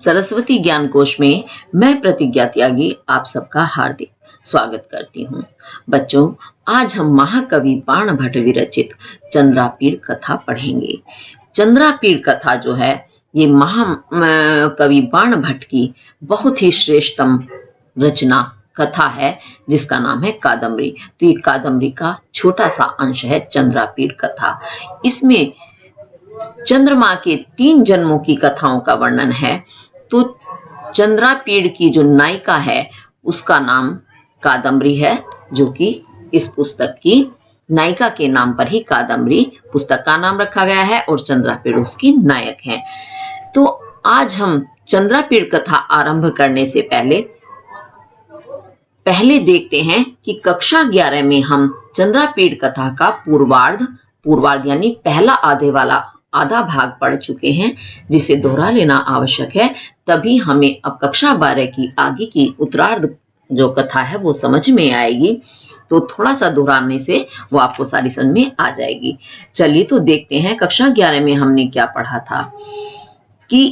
सरस्वती ज्ञान कोश में मैं प्रतिज्ञा त्यागी आप सबका हार्दिक स्वागत करती हूँ। बच्चों, आज हम महाकवि बाणभट्ट विरचित चंद्रापीड़ कथा पढ़ेंगे। चंद्रापीड़ कथा जो है ये महाकवि बाणभट्ट की बहुत ही श्रेष्ठतम रचना कथा है जिसका नाम है कादम्बरी। तो ये कादम्बरी का छोटा सा अंश है चंद्रापीड़ कथा। इसमें चंद्रमा के 3 जन्मों की कथाओं का वर्णन है। तो चंद्रापीड़ की जो नायिका है उसका नाम कादम्बरी है, जो कि इस पुस्तक की नायिका के नाम पर ही कादम्बरी पुस्तक का नाम रखा गया है और चंद्रापीड़ उसकी नायक है। तो आज हम चंद्रापीड़ कथा आरंभ करने से पहले देखते हैं कि कक्षा 11 में हम चंद्रापीड़ कथा का पूर्वार्ध यानी पहला आधा भाग पढ़ चुके हैं, जिसे दोहरा लेना आवश्यक है। तभी हमें अब कक्षा 12 की आगे की उत्तरार्ध जो कथा है वो समझ में आएगी। तो थोड़ा सा दोहराने से वो आपको सारी समझ में आ जाएगी। चलिए तो देखते हैं कक्षा 11 में हमने क्या पढ़ा था कि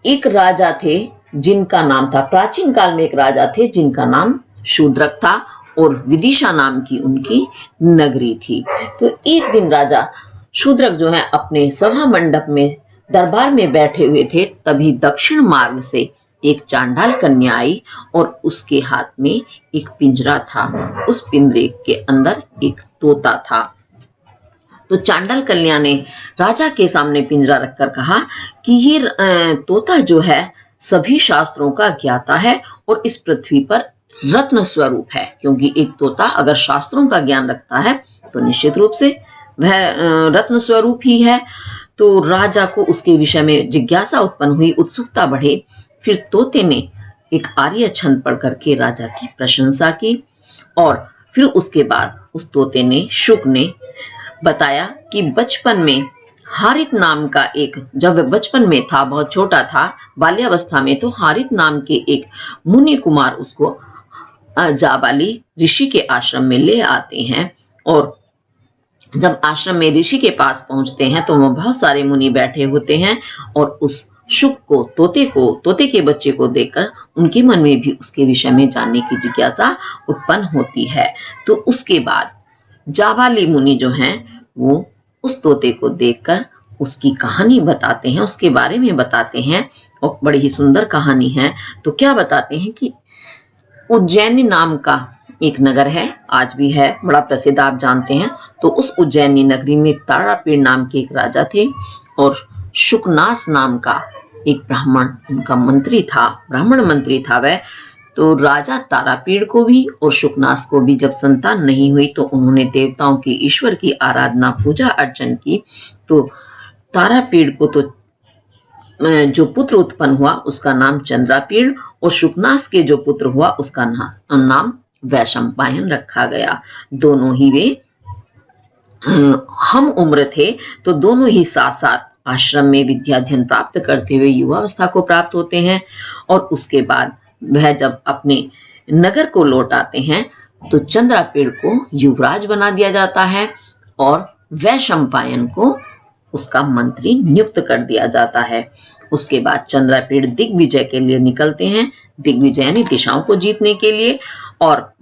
एक राजा थे जिनका नाम था, प्राचीन काल में एक राजा थे जिनका नाम शूद्रक था और विदिशा नाम की उनकी नगरी थी। तो एक दिन राजा शूद्रक जो है अपने सभा मंडप में दरबार में बैठे हुए थे, तभी दक्षिण मार्ग से एक चांडाल कन्या आई और उसके हाथ में एक पिंजरा था। उस पिंजरे के अंदर एक तोता था। तो चांडाल कन्या ने राजा के सामने पिंजरा रखकर कहा कि ये तोता जो है सभी शास्त्रों का ज्ञाता है और इस पृथ्वी पर रत्न स्वरूप है, क्योंकि एक तोता अगर शास्त्रों का ज्ञान रखता है तो निश्चित रूप से वह रत्न स्वरूप ही है। तो राजा को उसके विषय में जिज्ञासा उत्पन्न हुई, उत्सुकता बढ़े। फिर तोते ने एक आर्य छंद पढ़ करके राजा की प्रशंसा की और फिर उसके बाद उस तोते ने शुक ने बताया कि बचपन में हारित नाम का जब वह बचपन में था, बहुत छोटा था, बाल्यावस्था में, तो हारित नाम के एक मुनि कुमार उसको जाबाली ऋषि के आश्रम में ले आते हैं। और जब आश्रम में ऋषि के पास पहुंचते हैं तो वह बहुत सारे मुनि बैठे होते हैं और उस शुक को तोते के बच्चे को देखकर उनके मन में भी उसके विषय में जानने की जिज्ञासा उत्पन्न होती है। तो उसके बाद जाबाली मुनि जो हैं वो उस तोते को देखकर उसकी कहानी बताते हैं, उसके बारे में बताते हैं और बड़ी ही सुंदर कहानी है। तो क्या बताते हैं कि उज्जैनी नाम का एक नगर है, आज भी है, बड़ा प्रसिद्ध, आप जानते हैं। तो उस उज्जैनी नगरी में तारापीड़ नाम के एक राजा थे और शुकनास नाम का एक ब्राह्मण उनका ब्राह्मण मंत्री था वह। तो राजा तारापीड़ को भी और शुकनास को भी जब संतान नहीं हुई तो उन्होंने देवताओं की, ईश्वर की आराधना, पूजा अर्चन की। तो तारापीड़ को तो जो पुत्र उत्पन्न हुआ उसका नाम चंद्रापीड़ और शुकनास के जो पुत्र हुआ उसका नाम वैशंपायन रखा गया। दोनों ही वे हम उम्र थे, तो दोनों ही साथ साथ आश्रम में विद्याध्ययन प्राप्त करते हुए युवावस्था को प्राप्त होते हैं। और उसके बाद वह जब अपने नगर को लौट आते हैं तो चंद्रापीड़ को युवराज बना दिया जाता है और वैशंपायन को उसका मंत्री नियुक्त कर दिया जाता है। उसके बाद चंद्रापीड़ दिग्विजय के लिए निकलते हैं, दिग्विजय यानी दिशाओं को जीतने के लिए। और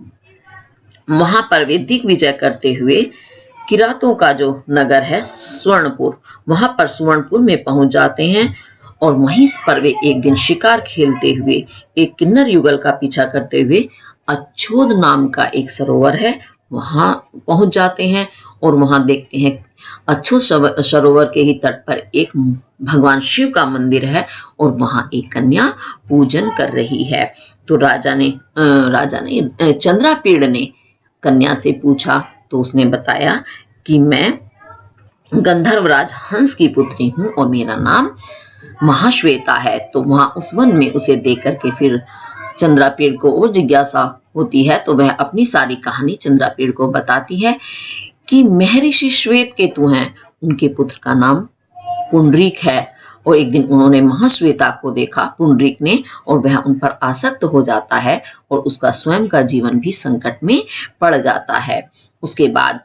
वहां पर वे दिग्विजय करते हुए किरातों का जो नगर है सुवर्णपुर, वहां पर सुवर्णपुर में पहुंच जाते हैं और वहीं पर वे एक दिन शिकार खेलते हुए एक किन्नर युगल का पीछा करते हुए अच्छोद नाम का एक सरोवर है, वहां पहुंच जाते हैं। और वहां देखते हैं अच्छोद सरोवर के ही तट पर एक भगवान शिव का मंदिर है और वहां एक कन्या पूजन कर रही है। तो राजा ने चंद्रापीड़ ने कन्या से पूछा तो उसने बताया कि मैं गंधर्वराज हंस की पुत्री हूं और मेरा नाम महाश्वेता है। तो वहां उस वन में उसे देख करके फिर चंद्रापीड़ को और जिज्ञासा होती है, तो वह अपनी सारी कहानी चंद्रापीड़ को बताती है कि महर्षि श्वेत केतु हैं, उनके पुत्र का नाम पुंडरीक है। और एक दिन उन्होंने महाश्वेता को देखा, पुंडरीक ने, और वह उन पर आसक्त हो जाता है और उसका स्वयं का जीवन भी संकट में पड़ जाता है। उसके बाद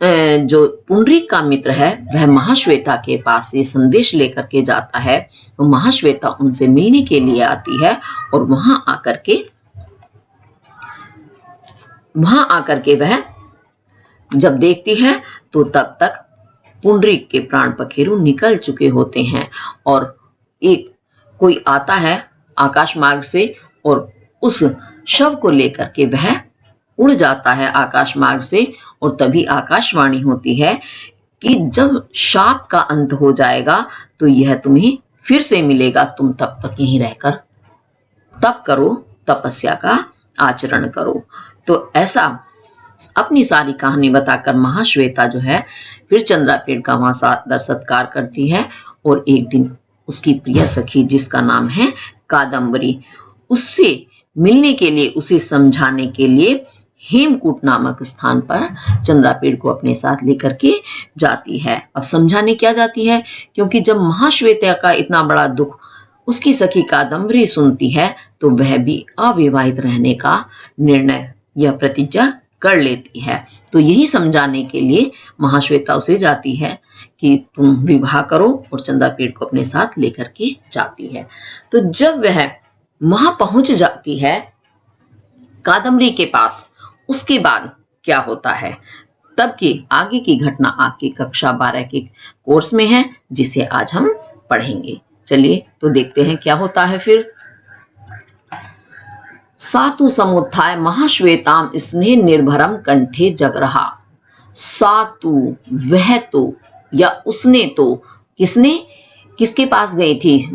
जो पुंडरीक का मित्र है वह महाश्वेता के पास से संदेश लेकर के जाता है, तो महाश्वेता उनसे मिलने के लिए आती है और वहां आकर के वह जब देखती है तो तब तक पुंडरीक के प्राण पखेरु निकल चुके होते हैं और एक कोई आता है आकाश मार्ग से और उस शव को लेकर के वह उड़ जाता है आकाश मार्ग से। और तभी आकाशवाणी होती है कि जब शाप का अंत हो जाएगा तो यह तुम्हें फिर से मिलेगा, तुम तब तक यहीं रहकर तप करो, तपस्या का आचरण करो। तो ऐसा अपनी सारी कहानी बताकर महाश्वेता जो है फिर चंद्रापेड़ का वहां सादर सत्कार करती है और एक दिन उसकी प्रिय सखी जिसका नाम है कादम्बरी, उससे मिलने के लिए, उसे समझाने के लिए हेमकूट नामक स्थान पर चंद्रापेड़ को अपने साथ लेकर के जाती है। अब समझाने क्या जाती है, क्योंकि जब महाश्वेता का इतना बड़ा दुख उसकी सखी कादम्बरी सुनती है तो वह भी अविवाहित रहने का निर्णय या प्रतिज्ञा कर लेती है। तो यही समझाने के लिए महाश्वेता उसे जाती है कि तुम विवाह करो और चंद्रापेड़ को अपने साथ लेकर के जाती है। तो जब वह वहां पहुंच जाती है कादम्बरी के पास, उसके बाद क्या होता है तब की आगे की घटना आपकी कक्षा 12 के कोर्स में है, जिसे आज हम पढ़ेंगे। चलिए तो देखते हैं क्या होता है फिर। सातु समुत्थाय महाश्वेताम स्नेह निर्भरम कंठे जग रहा। सातु वह तो या उसने तो, किसके पास गई थी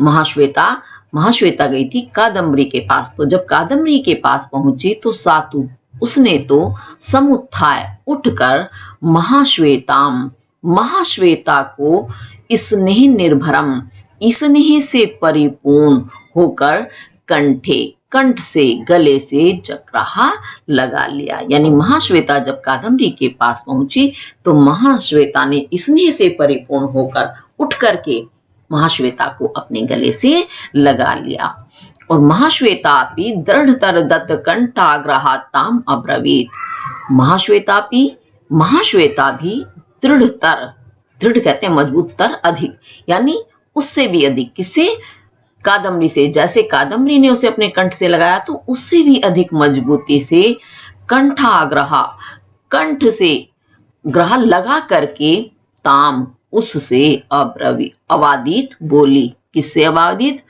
महाश्वेता गई थी कादम्बरी के पास। तो जब कादम्बरी के पास पहुंची तो सातु उसने तो समुत्थाय उठकर महाश्वेता को स्नेह निर्भरम, स्नेह से परिपूर्ण होकर कंठ से, गले से जगराहा लगा लिया। यानी महाश्वेता जब कादम्बरी के पास पहुंची तो महाश्वेता ने स्नेह से परिपूर्ण होकर उठ करके महाश्वेता को अपने गले से लगा लिया। और महाश्वेता भी दृढ़तर दत्त कंठाग्रहाताम अब्रवीत। महाश्वेता भी दृढ़ कहते हैं मजबूत, तर अधिक, यानी उससे भी अधिक, किससे? कादम्बरी से। जैसे कादम्बरी ने उसे अपने कंठ से लगाया तो उससे भी अधिक मजबूती से कंठाग्रहा, कंठ से ग्रह लगा करके ताम उससे अवादित बोली। किससे अवादित?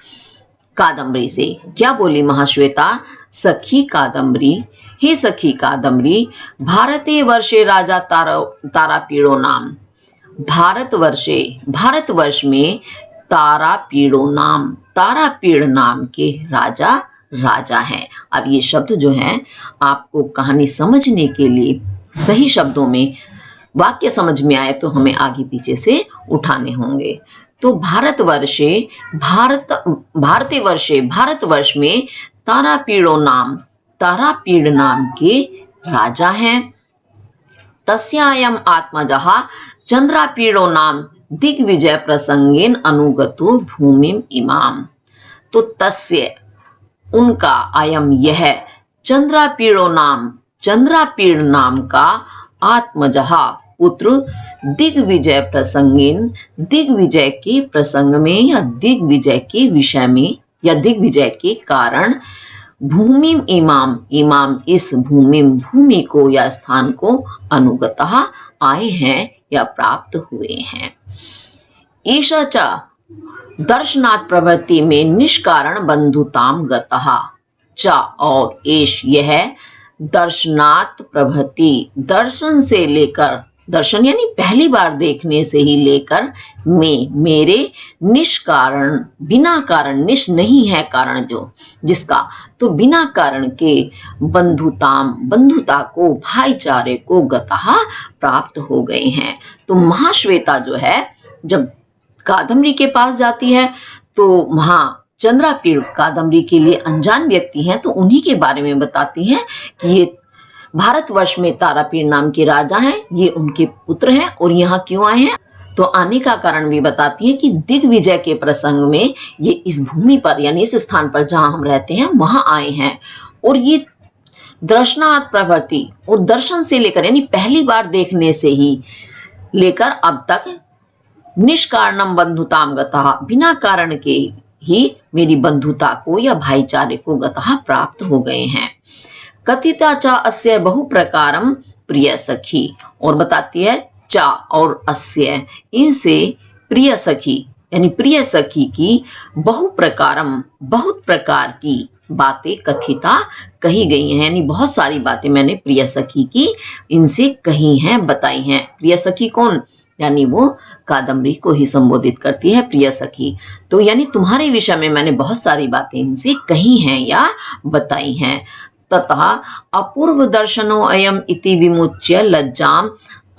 कादम्बरी से। क्या बोली महाश्वेता? सखी कादम्बरी, हे सखी कादम्बरी, भारते वर्षे राजा तारापीड़ो नाम। भारतवर्ष में तारापीड़ नाम के राजा हैं। अब ये शब्द जो हैं आपको कहानी समझने के लिए सही शब्दों में वाक्य समझ में आए तो हमें आगे पीछे से उठाने होंगे। तो भारतवर्ष में तारापीड़ नाम के राजा हैं। तस्यायम आत्मजः चंद्रापीड़ो नाम दिग्विजय प्रसंगेन अनुगतो भूमिम इमाम। तो तस्य उनका, अयम यह, चंद्रापीड़ नाम का आत्मजः पुत्र दिग्विजय प्रसंगेन, दिग्विजय के प्रसंग में या दिग्विजय के विषय में या दिग्विजय के कारण भूमिम इमाम इस भूमि को या स्थान को अनुगतः आए हैं या प्राप्त हुए हैं। ईशा च दर्शनात् प्रवृत्ति में निष्कारण बंधुताम गतः च, और एश यह, दर्शनात् प्रवृत्ति दर्शन से लेकर, दर्शन यानी पहली बार देखने से ही लेकर, मेरे निष्कारण, बिना कारण, निश नहीं है कारण जो जिसका, तो बिना कारण के बंधुता को, भाईचारे को गतः प्राप्त हो गए हैं। तो महाश्वेता जो है जब कादम्बरी के पास जाती है तो वहां चंद्रापीड़ कादम्बरी के लिए अनजान व्यक्ति हैं, तो उन्हीं के बारे में बताती हैं कि ये भारतवर्ष में तारापीड़ नाम के राजा हैं, ये उनके पुत्र हैं और यहाँ क्यों आए हैं। तो आने का कारण भी बताती हैं कि दिग्विजय के प्रसंग में ये इस भूमि पर यानी इस स्थान पर जहां हम रहते हैं वहां आए हैं। और ये दर्शनात् प्रभृति, और दर्शन से लेकर यानी पहली बार देखने से ही लेकर अब तक निष्कारणम बंधुताम गतः, बिना कारण के ही मेरी बंधुता को या भाईचारे को गतः प्राप्त हो गए हैं। कथिता च अस्य बहु प्रकारम प्रिय सखी, और बताती है चा और अस्य, इनसे प्रिय सखी यानी प्रिय सखी की बहु प्रकारम, बहुत प्रकार की बातें कथिता कही गई हैं, यानी बहुत सारी बातें मैंने प्रिय सखी की इनसे कही हैं, बताई हैं। प्रिय सखी कौन, यानी वो कादम्बरी को ही संबोधित करती है प्रिय सखी। तो यानी तुम्हारे विषय में मैंने बहुत सारी बातें इनसे कही हैं या बताई हैं। तथा अपूर्व दर्शनो अयम इति विमुच्य लज्जाम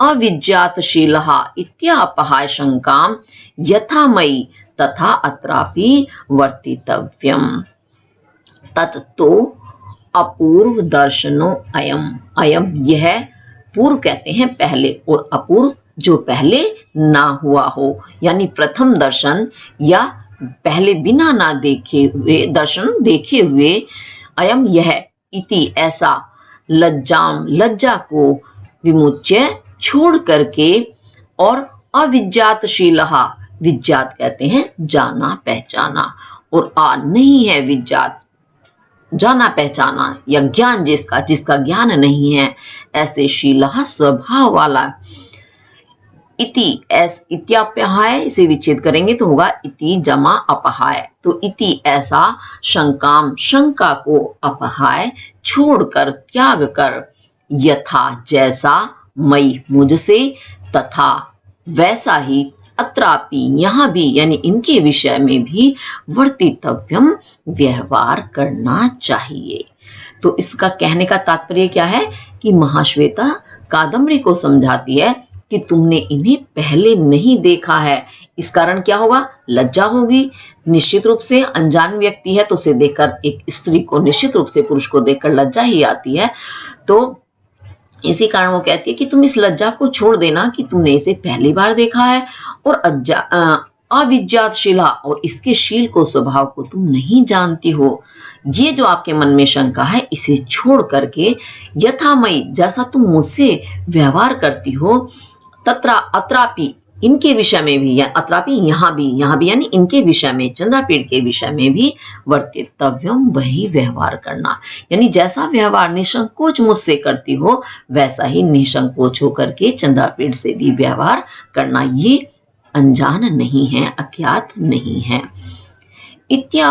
अविज्ञातशीलः इत्यापहाय शंकाम यथा मयि तथा अत्रापि वर्तितव्यम। तत्तो अपूर्व दर्शनो अयम, अयम यह, पूर्व कहते हैं पहले और अपूर्व जो पहले ना हुआ हो, यानी प्रथम दर्शन या पहले बिना ना देखे हुए दर्शन देखे हुए, अयम यह, इति ऐसा, लज्जाम लज्जा को, विमुच्य छोड़ करके, और अविज्ञातशीलः विज्ञात कहते हैं जाना पहचाना, और नहीं है विज्ञात जाना पहचाना या ज्ञान जिसका, जिसका ज्ञान नहीं है, ऐसे शीलः स्वभाव वाला। इति एस इत्यापहाय, इसे विच्छेद करेंगे तो होगा इति जमा अपहाय, तो इति ऐसा, शंकाम शंका को, अपहाय छोड़कर त्याग कर, यथा जैसा, मई मुझसे, तथा वैसा ही, अत्रापि यहाँ भी यानी इनके विषय में भी, वर्तितव्यम व्यवहार करना चाहिए। तो इसका कहने का तात्पर्य क्या है कि महाश्वेता कादम्बरी को समझाती है कि तुमने इन्हें पहले नहीं देखा है, इस कारण क्या होगा, लज्जा होगी। निश्चित रूप से अनजान व्यक्ति है तो उसे देखकर, एक स्त्री को निश्चित रूप से पुरुष को देखकर लज्जा ही आती है। तो इसी कारण वो कहती है कि तुम इस लज्जा को छोड़ देना कि तुमने इसे पहली बार देखा है, और अविज्ञातशीला, और इसके शील को, स्वभाव को तुम नहीं जानती हो। ये जो आपके मन में शंका है इसे छोड़ करके, यथामयी जैसा तुम मुझसे व्यवहार करती हो, तत्रा अत्रापि इनके विषय में भी, या अत्रापि यहाँ भी यानी इनके विषय में, चंद्रापीठ के विषय में भी, वर्तितव्यम वही व्यवहार करना, यानी जैसा व्यवहार निसंकोच मुझसे करती हो वैसा ही निसंकोच होकर के चंद्रापीठ से भी व्यवहार करना। ये अनजान नहीं है, अज्ञात नहीं है। इत्या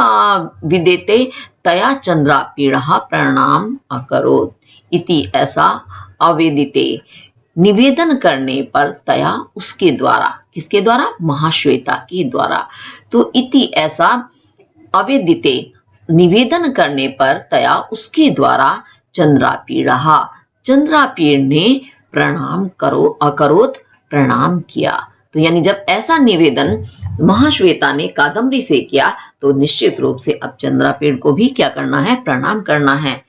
विदेते तया चंद्रापीढ़ प्रणाम अकरोत्, इति ऐसा, अवेदिते निवेदन करने पर, तया उसके द्वारा, किसके द्वारा, महाश्वेता के द्वारा। तो इति ऐसा, अवेदिते निवेदन करने पर, तया उसके द्वारा, चंद्रापीढ़ चंद्रापीढ़ ने प्रणाम करो अकरोत् प्रणाम किया। तो यानी जब ऐसा निवेदन महाश्वेता ने कादम्बरी से किया तो निश्चित रूप से अब चंद्रापीढ़ को भी क्या करना है, प्रणाम करना है।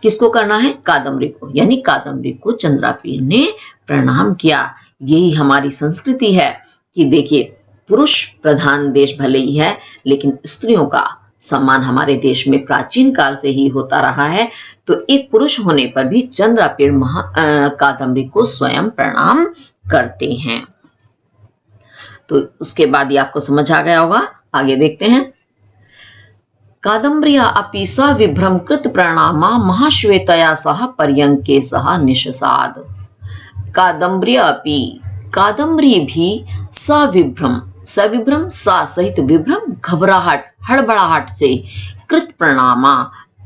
किसको करना है, कादम्बरी को, यानी कादम्बरी को चंद्रापीढ़ ने प्रणाम किया। यही हमारी संस्कृति है कि देखिए, पुरुष प्रधान देश भले ही है लेकिन स्त्रियों का सम्मान हमारे देश में प्राचीन काल से ही होता रहा है। तो एक पुरुष होने पर भी चंद्रापीढ़ कादम्बरी को स्वयं प्रणाम करते हैं। तो उसके बाद ये आपको समझ आ गया होगा। आगे देखते हैं। कादम्बर्या अपि सविभ्रम कृत प्रणामा महाश्वेतया सह पर्यंके सह निशसाद। कादम्बर्या अपि, कादम्बरी भी सविभ्रम, सविभ्रम सा सहित विभ्रम घबराहट, हड़बड़ाहट से, कृत प्रणामा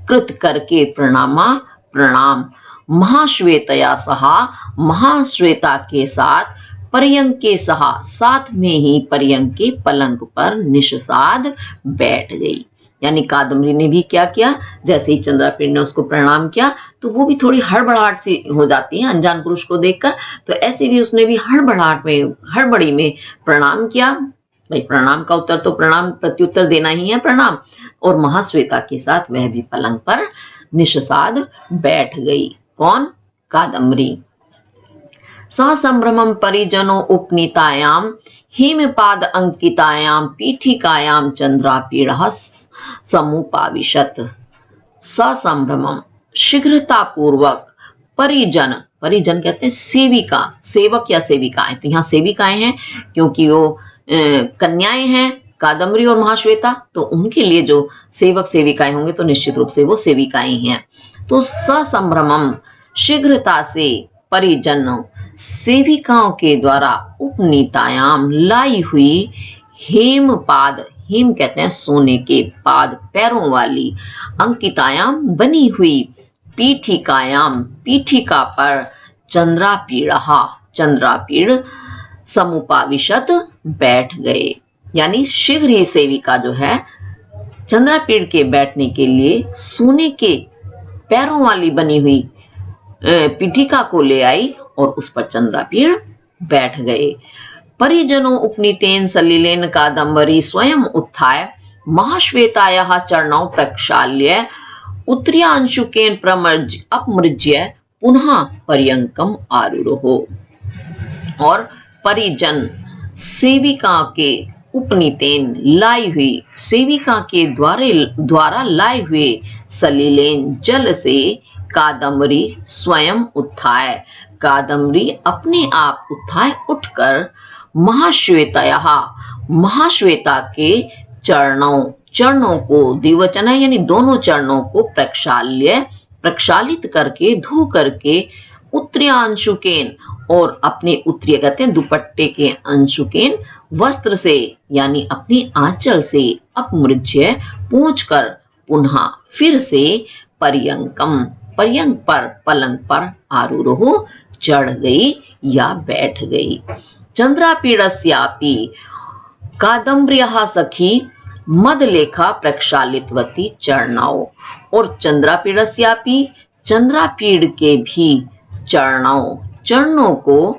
कृत करके, प्रणामा प्रणाम, महाश्वेतया सहा महाश्वेता के साथ, पर्यंके सहा साथ में ही, पर्यंके पलंग पर, निशसाद बैठ गई। यानी कादम्बरी ने भी क्या किया, जैसे ही चंद्रापीढ़ ने उसको प्रणाम किया तो वो भी थोड़ी हड़बड़ाहट सी हो जाती है अनजान पुरुष को देखकर, तो ऐसे भी उसने भी हड़बड़ाहट में, हड़बड़ी में प्रणाम किया। भाई प्रणाम का उत्तर तो प्रणाम प्रत्युत्तर देना ही है, प्रणाम। और महाश्वेता के साथ वह भी पलंग पर निशसाद बैठ गई। कौन, कादम्बरी। ससंभ्रमं परिजनो उपनीतायाम हेमपाद अंकितायाम पीठिकायाम चंद्रापीढ़ समुपाविशत। ससंभ्रमम शीघ्रता पूर्वक परिजन, परिजन कहते हैं सेविका, सेवक या सेविकाएं, तो यहाँ सेविकाएं हैं क्योंकि वो कन्याएं हैं कादम्बरी और महाश्वेता, तो उनके लिए जो सेवक सेविकाएं होंगे तो निश्चित रूप से वो सेविकाएं ही हैं। तो ससंभ्रमम, शीघ्रता से, परिजनों सेविकाओं के द्वारा उपनीतायाम लाई हुई हेमपाद, हेम कहते हैं सोने के, पाद पैरों वाली, अंकितायाम बनी हुई, पीठिकायाम पीठिका पर, चंद्रापीड़ा चंद्रापीड़ समुपाविशत बैठ गए। यानी शीघ्र ही सेविका जो है चंद्रापीड़ के बैठने के लिए सोने के पैरों वाली बनी हुई पीठिका को ले आई और उस पर चंद्रापीड़ बैठ गए। परिजनों उपनीतेन सलिलेन कादम्बरी स्वयं उत्थाय महाश्वेतायाः चरणौ प्रक्षाल्य उत्तरीयांशुकेन अपमृज्य पुनः पर्यंकम आरूढ़ो। और परिजन सेविका के उपनीतेन लाई हुई, सेविका के द्वारा लाए हुए सलिलेन जल से कादम्बरी स्वयं उत्थाय, कादम्बरी अपने आप उत्थाय उठकर महाश्वेतायाः महाश्वेता के चरणों को, द्विवचन है यानी दोनों चरणों को, प्रक्षालित करके धो करके उत्तरीयांशुकेन, और अपने उत्तरीय कहते हैं दुपट्टे के अंशुकेन वस्त्र से यानी अपनी आंचल से, अपमृज्य पोंछकर, पुनः फिर से, पर्यंकम पर्यंक पर पलंग पर, आरूढ़ चढ़ गई या बैठ गई। चंद्रापीड़स्यापि कादम्बर्याः सखी मदलेखा प्रक्षालितवती चरणौ, और चंद्रापीड़स्यापि चंद्रापीड़ के भी चरणों को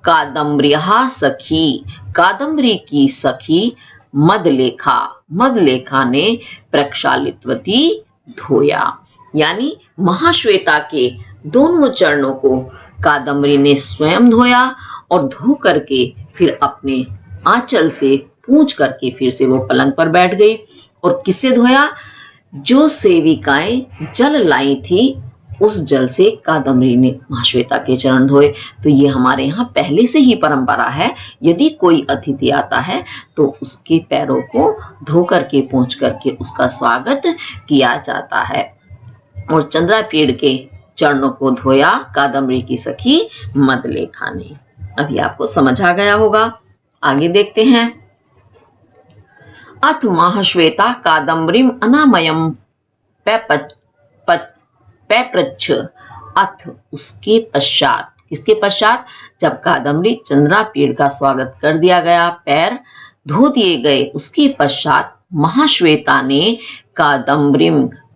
कादम्बर्याः सखी, कादम्बरी की सखी, मदलेखा ने प्रक्षालितवती धोया। यानी महाश्वेता के दोनों चरणों को कादम्बरी ने स्वयं धोया और धो करके फिर अपने आंचल से पूंछ करके फिर से वो पलंग पर बैठ गई। और किससे धोया? जो सेविकाएं जल लाई थी उस जल से कादम्बरी ने महाश्वेता के चरण धोए। तो ये हमारे यहाँ पहले से ही परंपरा है, यदि कोई अतिथि आता है तो उसके पैरों को धो करके पोंछ करके उसका स्वागत किया जाता है। और चंद्रापीड़ के चरणों को धोया कादम्बरी की सखी मदलेखा ने। अभी आपको समझ आ गया होगा। आगे देखते हैं। अथ महाश्वेता कादम्बरीम अनामयम पैप्रच्छ, अथ उसके पश्चात, किसके पश्चात? जब कादम्बरी चंद्रापीड़ का स्वागत कर दिया गया, पैर धो दिए गए, उसके पश्चात महाश्वेता ने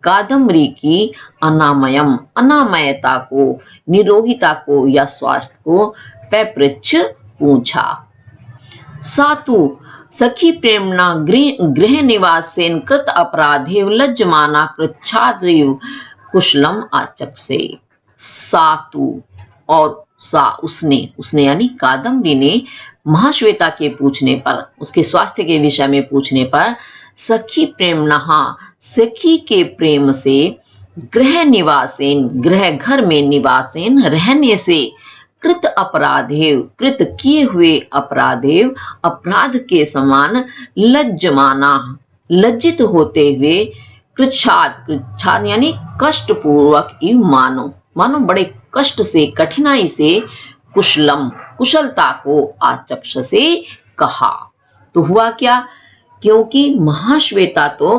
कादम्बरी की अनामयता को, निरोगिता को या स्वास्थ्य को पैपृच्छ पूछा। सातु सखी प्रेमणा गृह निवासेन कृत अपराधे लज्जमाना कृच्छाद्रिव कुशलम आचक्षसे। सातु और उसने यानी कादम्बरी ने महाश्वेता के पूछने पर, उसके स्वास्थ्य के विषय में पूछने पर, सखी प्रेमणा सखी के प्रेम से, गृह निवासेन गृह घर में, निवासेन रहने से, कृत अपराधेव कृत किए हुए अपराधेव अपराध के समान, लज्जमाना लज्जित होते हुए, कृच्छाद यानी कष्ट पूर्वक, मानो बड़े कष्ट से, कठिनाई से, कुशलम कुशलता को आचक्ष से कहा। तो हुआ क्या? क्योंकि महाश्वेता तो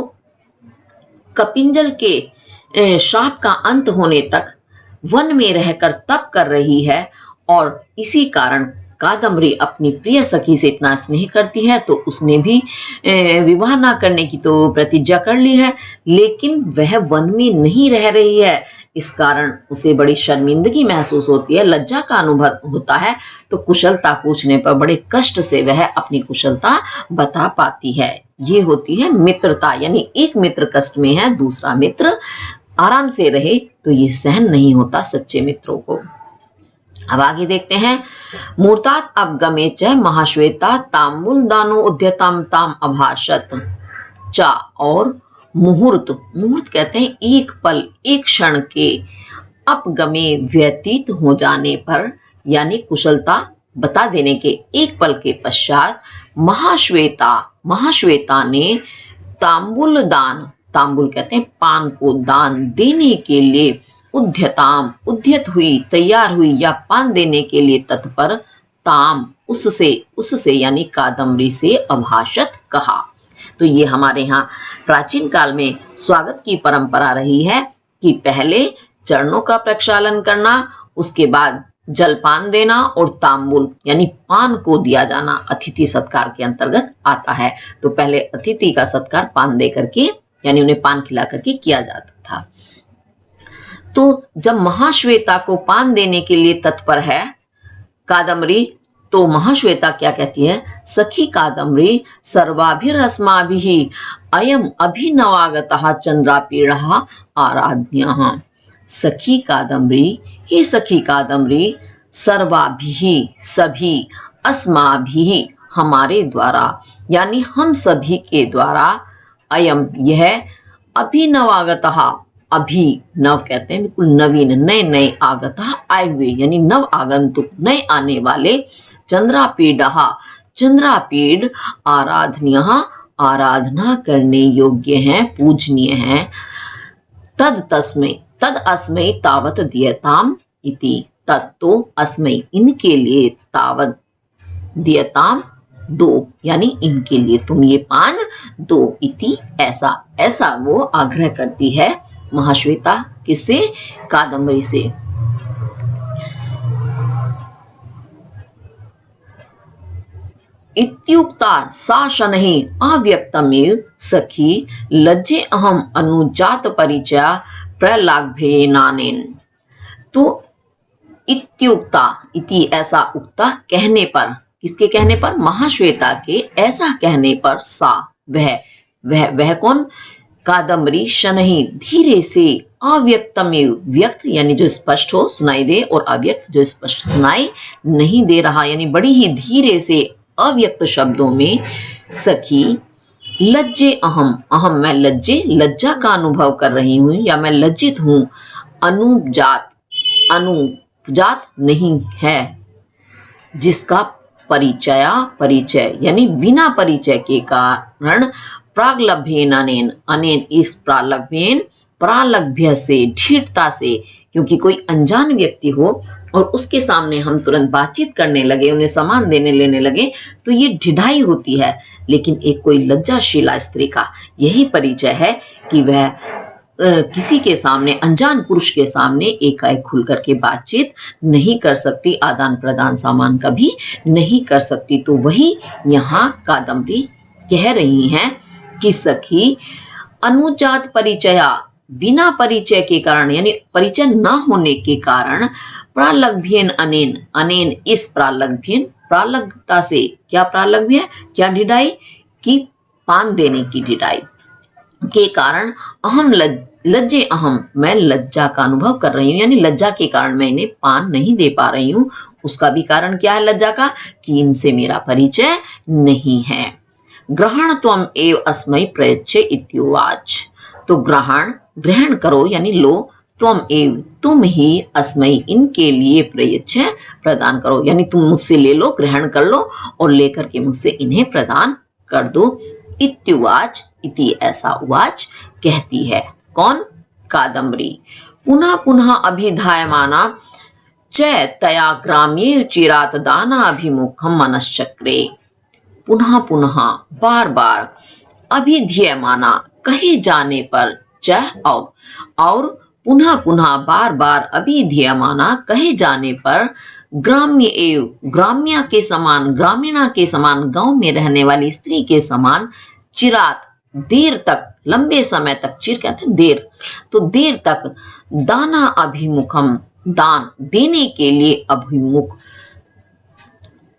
कपिंजल के शाप का अंत होने तक वन में रहकर तप कर रही है और इसी कारण कादम्बरी अपनी प्रिय सखी से इतना स्नेह करती है, तो उसने भी विवाह ना करने की तो प्रतिज्ञा कर ली है, लेकिन वह वन में नहीं रह रही है। इस कारण उसे बड़ी शर्मिंदगी महसूस होती है, लज्जा का अनुभव होता है। तो कुशलता पूछने पर बड़े कष्ट से वह अपनी कुशलता बता पाती है। ये होती है मित्रता, यानी एक मित्र कष्ट में है, दूसरा मित्र आराम से रहे, तो ये सहन नहीं होता सच्चे मित्रों को। अब आगे देखते हैं। मूर्तात् अवगमे च महाश्वेता ताम्बूलदानो उद्यताम ताम अभाषत चा, और मुहूर्त, मुहूर्त कहते हैं एक पल, एक क्षण के अपगमे व्यतीत हो जाने पर, यानी कुशलता बता देने के एक पल के पश्चात महाश्वेता, महाश्वेता ने तांबुल दान, तांबुल कहते हैं पान को दान देने के लिए उद्यताम, उद्यत हुई, तैयार हुई या पान देने के लिए तत्पर, ताम उससे, उससे यानी कादम्बरी से अभाषत कहा। तो ये हमारे यहाँ प्राचीन काल में स्वागत की परंपरा रही है कि पहले चरणों का प्रक्षालन करना, उसके बाद जलपान देना और तांबुल यानी पान को दिया जाना अतिथि सत्कार के अंतर्गत आता है। तो पहले अतिथि का सत्कार पान दे करके यानी उन्हें पान खिला करके किया जाता था। तो जब महाश्वेता को पान देने के लिए तत्पर है कादम्बरी, तो महाश्वेता क्या कहती है, सखी कादम्बरी सर्वाभिरस्माभिः अयम अभिनवागतः चंद्रापीडः आराध्यः। सखी कादम्बरी, हे सखी कादम्बरी, सर्वाभिः सभी, अस्माभिः हमारे द्वारा, यानी हम सभी के द्वारा, अयम यह, अभिनवागतः, अभिनव कहते हैं बिल्कुल नवीन, नए नए, आगतः आए हुए यानी नव आगंतुक, नए आने वाले, चंद्रापीडः चंद्रापीड, आराधनीयः आराधना करने योग्य हैं, पूजनीय हैं, तद तस्मै, तद अस्मै तावत दीयताम इति, तद तो अस्मै इनके लिए, तावत दीयताम दो यानी इनके लिए तुम ये पान दो, इति ऐसा, ऐसा वो आग्रह करती है महाश्वेता, किससे, कादम्बरी से। इत्युक्ता सा शनैः अव्यक्तमेव सखी लज्जे अहम अनुजात परिचय प्रलाघ्येनानेन। तो इत्युक्ता, इति ऐसा, उक्ता कहने पर, किसके कहने पर, महाश्वेता के ऐसा कहने पर, सा वह कौन, कादम्बरी, शनैः धीरे से, अव्यक्तमेव व्यक्त यानी जो स्पष्ट हो सुनाई दे, और अव्यक्त जो स्पष्ट सुनाई नहीं दे रहा यानी बड़ी ही धीरे से अव्यक्त शब्दों में, सखी लज्जे अहम, अहम मैं लज्जे, लज्जा का अनुभव कर रही हूं या मैं लज्जित हूं, अनुजात, अनुजात नहीं है, जिसका परिचय, परिचय यानी बिना परिचय के कारण, प्रागलभ्येन अनेन, अनेन इस प्रागलभ्येन, प्रालभ्य से, ढीठता से, क्योंकि कोई अनजान व्यक्ति हो और उसके सामने हम तुरंत बातचीत करने लगे, उन्हें सामान देने लेने लगे, तो ये ढिढाई होती है। लेकिन एक कोई लज्जाशीला स्त्री का यही परिचय है कि वह किसी के सामने, अनजान पुरुष के सामने एकाएक खुल करके बातचीत नहीं कर सकती, आदान प्रदान सामान का भी नहीं कर सकती। तो वही यहाँ कादम्बरी कह रही हैं कि सखी अनुजात परिचया, बिना परिचय के कारण यानी परिचय न होने के कारण, प्रालभ्येन अनेन, अनेन इस प्रालभ्येन, प्रालभ्यता से, क्या प्रालभ्य, क्या ढिढाई, कि पान देने की ढिढाई के कारण, अहम लज्जे अहम मैं लज्जा का अनुभव कर रही हूँ, यानी लज्जा के कारण मैं इन्हें पान नहीं दे पा रही हूँ। उसका भी कारण क्या है लज्जा का, कि इनसे मेरा परिचय नहीं है। ग्रहण त्वम एव अस्मै प्रयच्छ इत्युवाच। तो ग्रहण करो यानी लो, त्वम एव तुम ही, अस्मै इनके लिए, प्रयच्छ प्रदान करो यानी तुम मुझसे ले लो, ग्रहण कर लो और लेकर के मुझसे इन्हें प्रदान कर दो। इत्युवाच, इति ऐसा, उवाच कहती है कौन, कादम्बरी। पुनः पुनः अभिधायमाना च तया ग्राम्ये चिरात दाना अभिमुखम मनश्चक्रे। पुनः पुनः बार बार, अभिधीयमाना कहे जाने पर, च और पुनः पुनः बार बार, अभिधीयमाना कहे जाने पर, ग्राम्य एव ग्राम्या के समान, ग्रामीणा के समान, गांव में रहने वाली स्त्री के समान, चिरात देर तक, लंबे समय तक, चिर कहते हैं देर, तो देर तक, दाना अभिमुखम दान देने के लिए, अभिमुख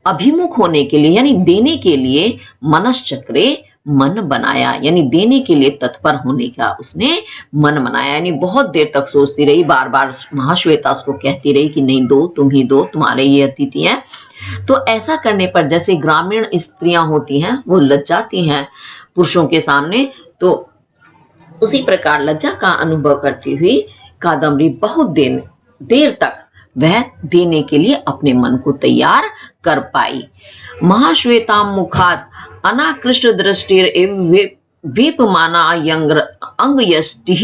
अभिमुख होने के लिए यानी देने के लिए, मनश्चक्रे मन बनाया यानी देने के लिए तत्पर होने का उसने मन बनाया, यानी बहुत देर तक सोचती रही, बार बार महाश्वेता उसको कहती रही कि नहीं दो, तुम ही दो, तुम्हारे ये अतिथि हैं। तो ऐसा करने पर जैसे ग्रामीण स्त्रियां होती हैं वो लज्जाती हैं पुरुषों के सामने, तो उसी प्रकार लज्जा का अनुभव करती हुई कादम्बरी बहुत देर तक वह देने के लिए अपने मन को तैयार कर पाई। महाश्वेता मुखात अनाकृष्ट दृष्टिर वेपमाना अंगयष्टिः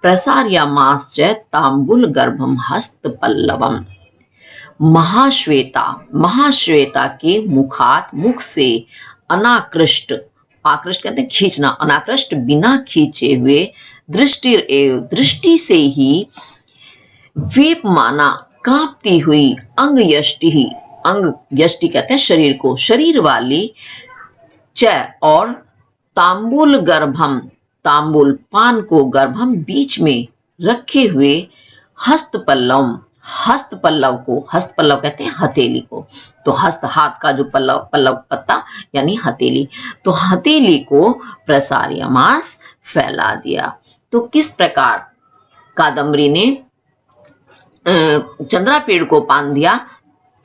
प्रसार्यमाश्च तांबूल गर्भम हस्त पल्लवम। महाश्वेता के मुख से अनाकृष्ट, आकृष्ट कहते हैं खींचना, अनाकृष्ट बिना खींचे हुए, दृष्टि से ही वेपमाना कांपती हुई अंगयष्टि कहते हैं शरीर को, शरीर वाली, च और तांबूल गर्भम, तांबूल पान को, गर्भम बीच में रखे हुए, हस्त पल्लव को, हस्त पल्लव कहते हैं हथेली को, तो हस्त हाथ का जो पल्लव पत्ता यानी हथेली, तो हथेली को प्रसार्यमास फैला दिया। तो किस प्रकार कादम्बरी ने चंद्रापीड़ को पान दिया,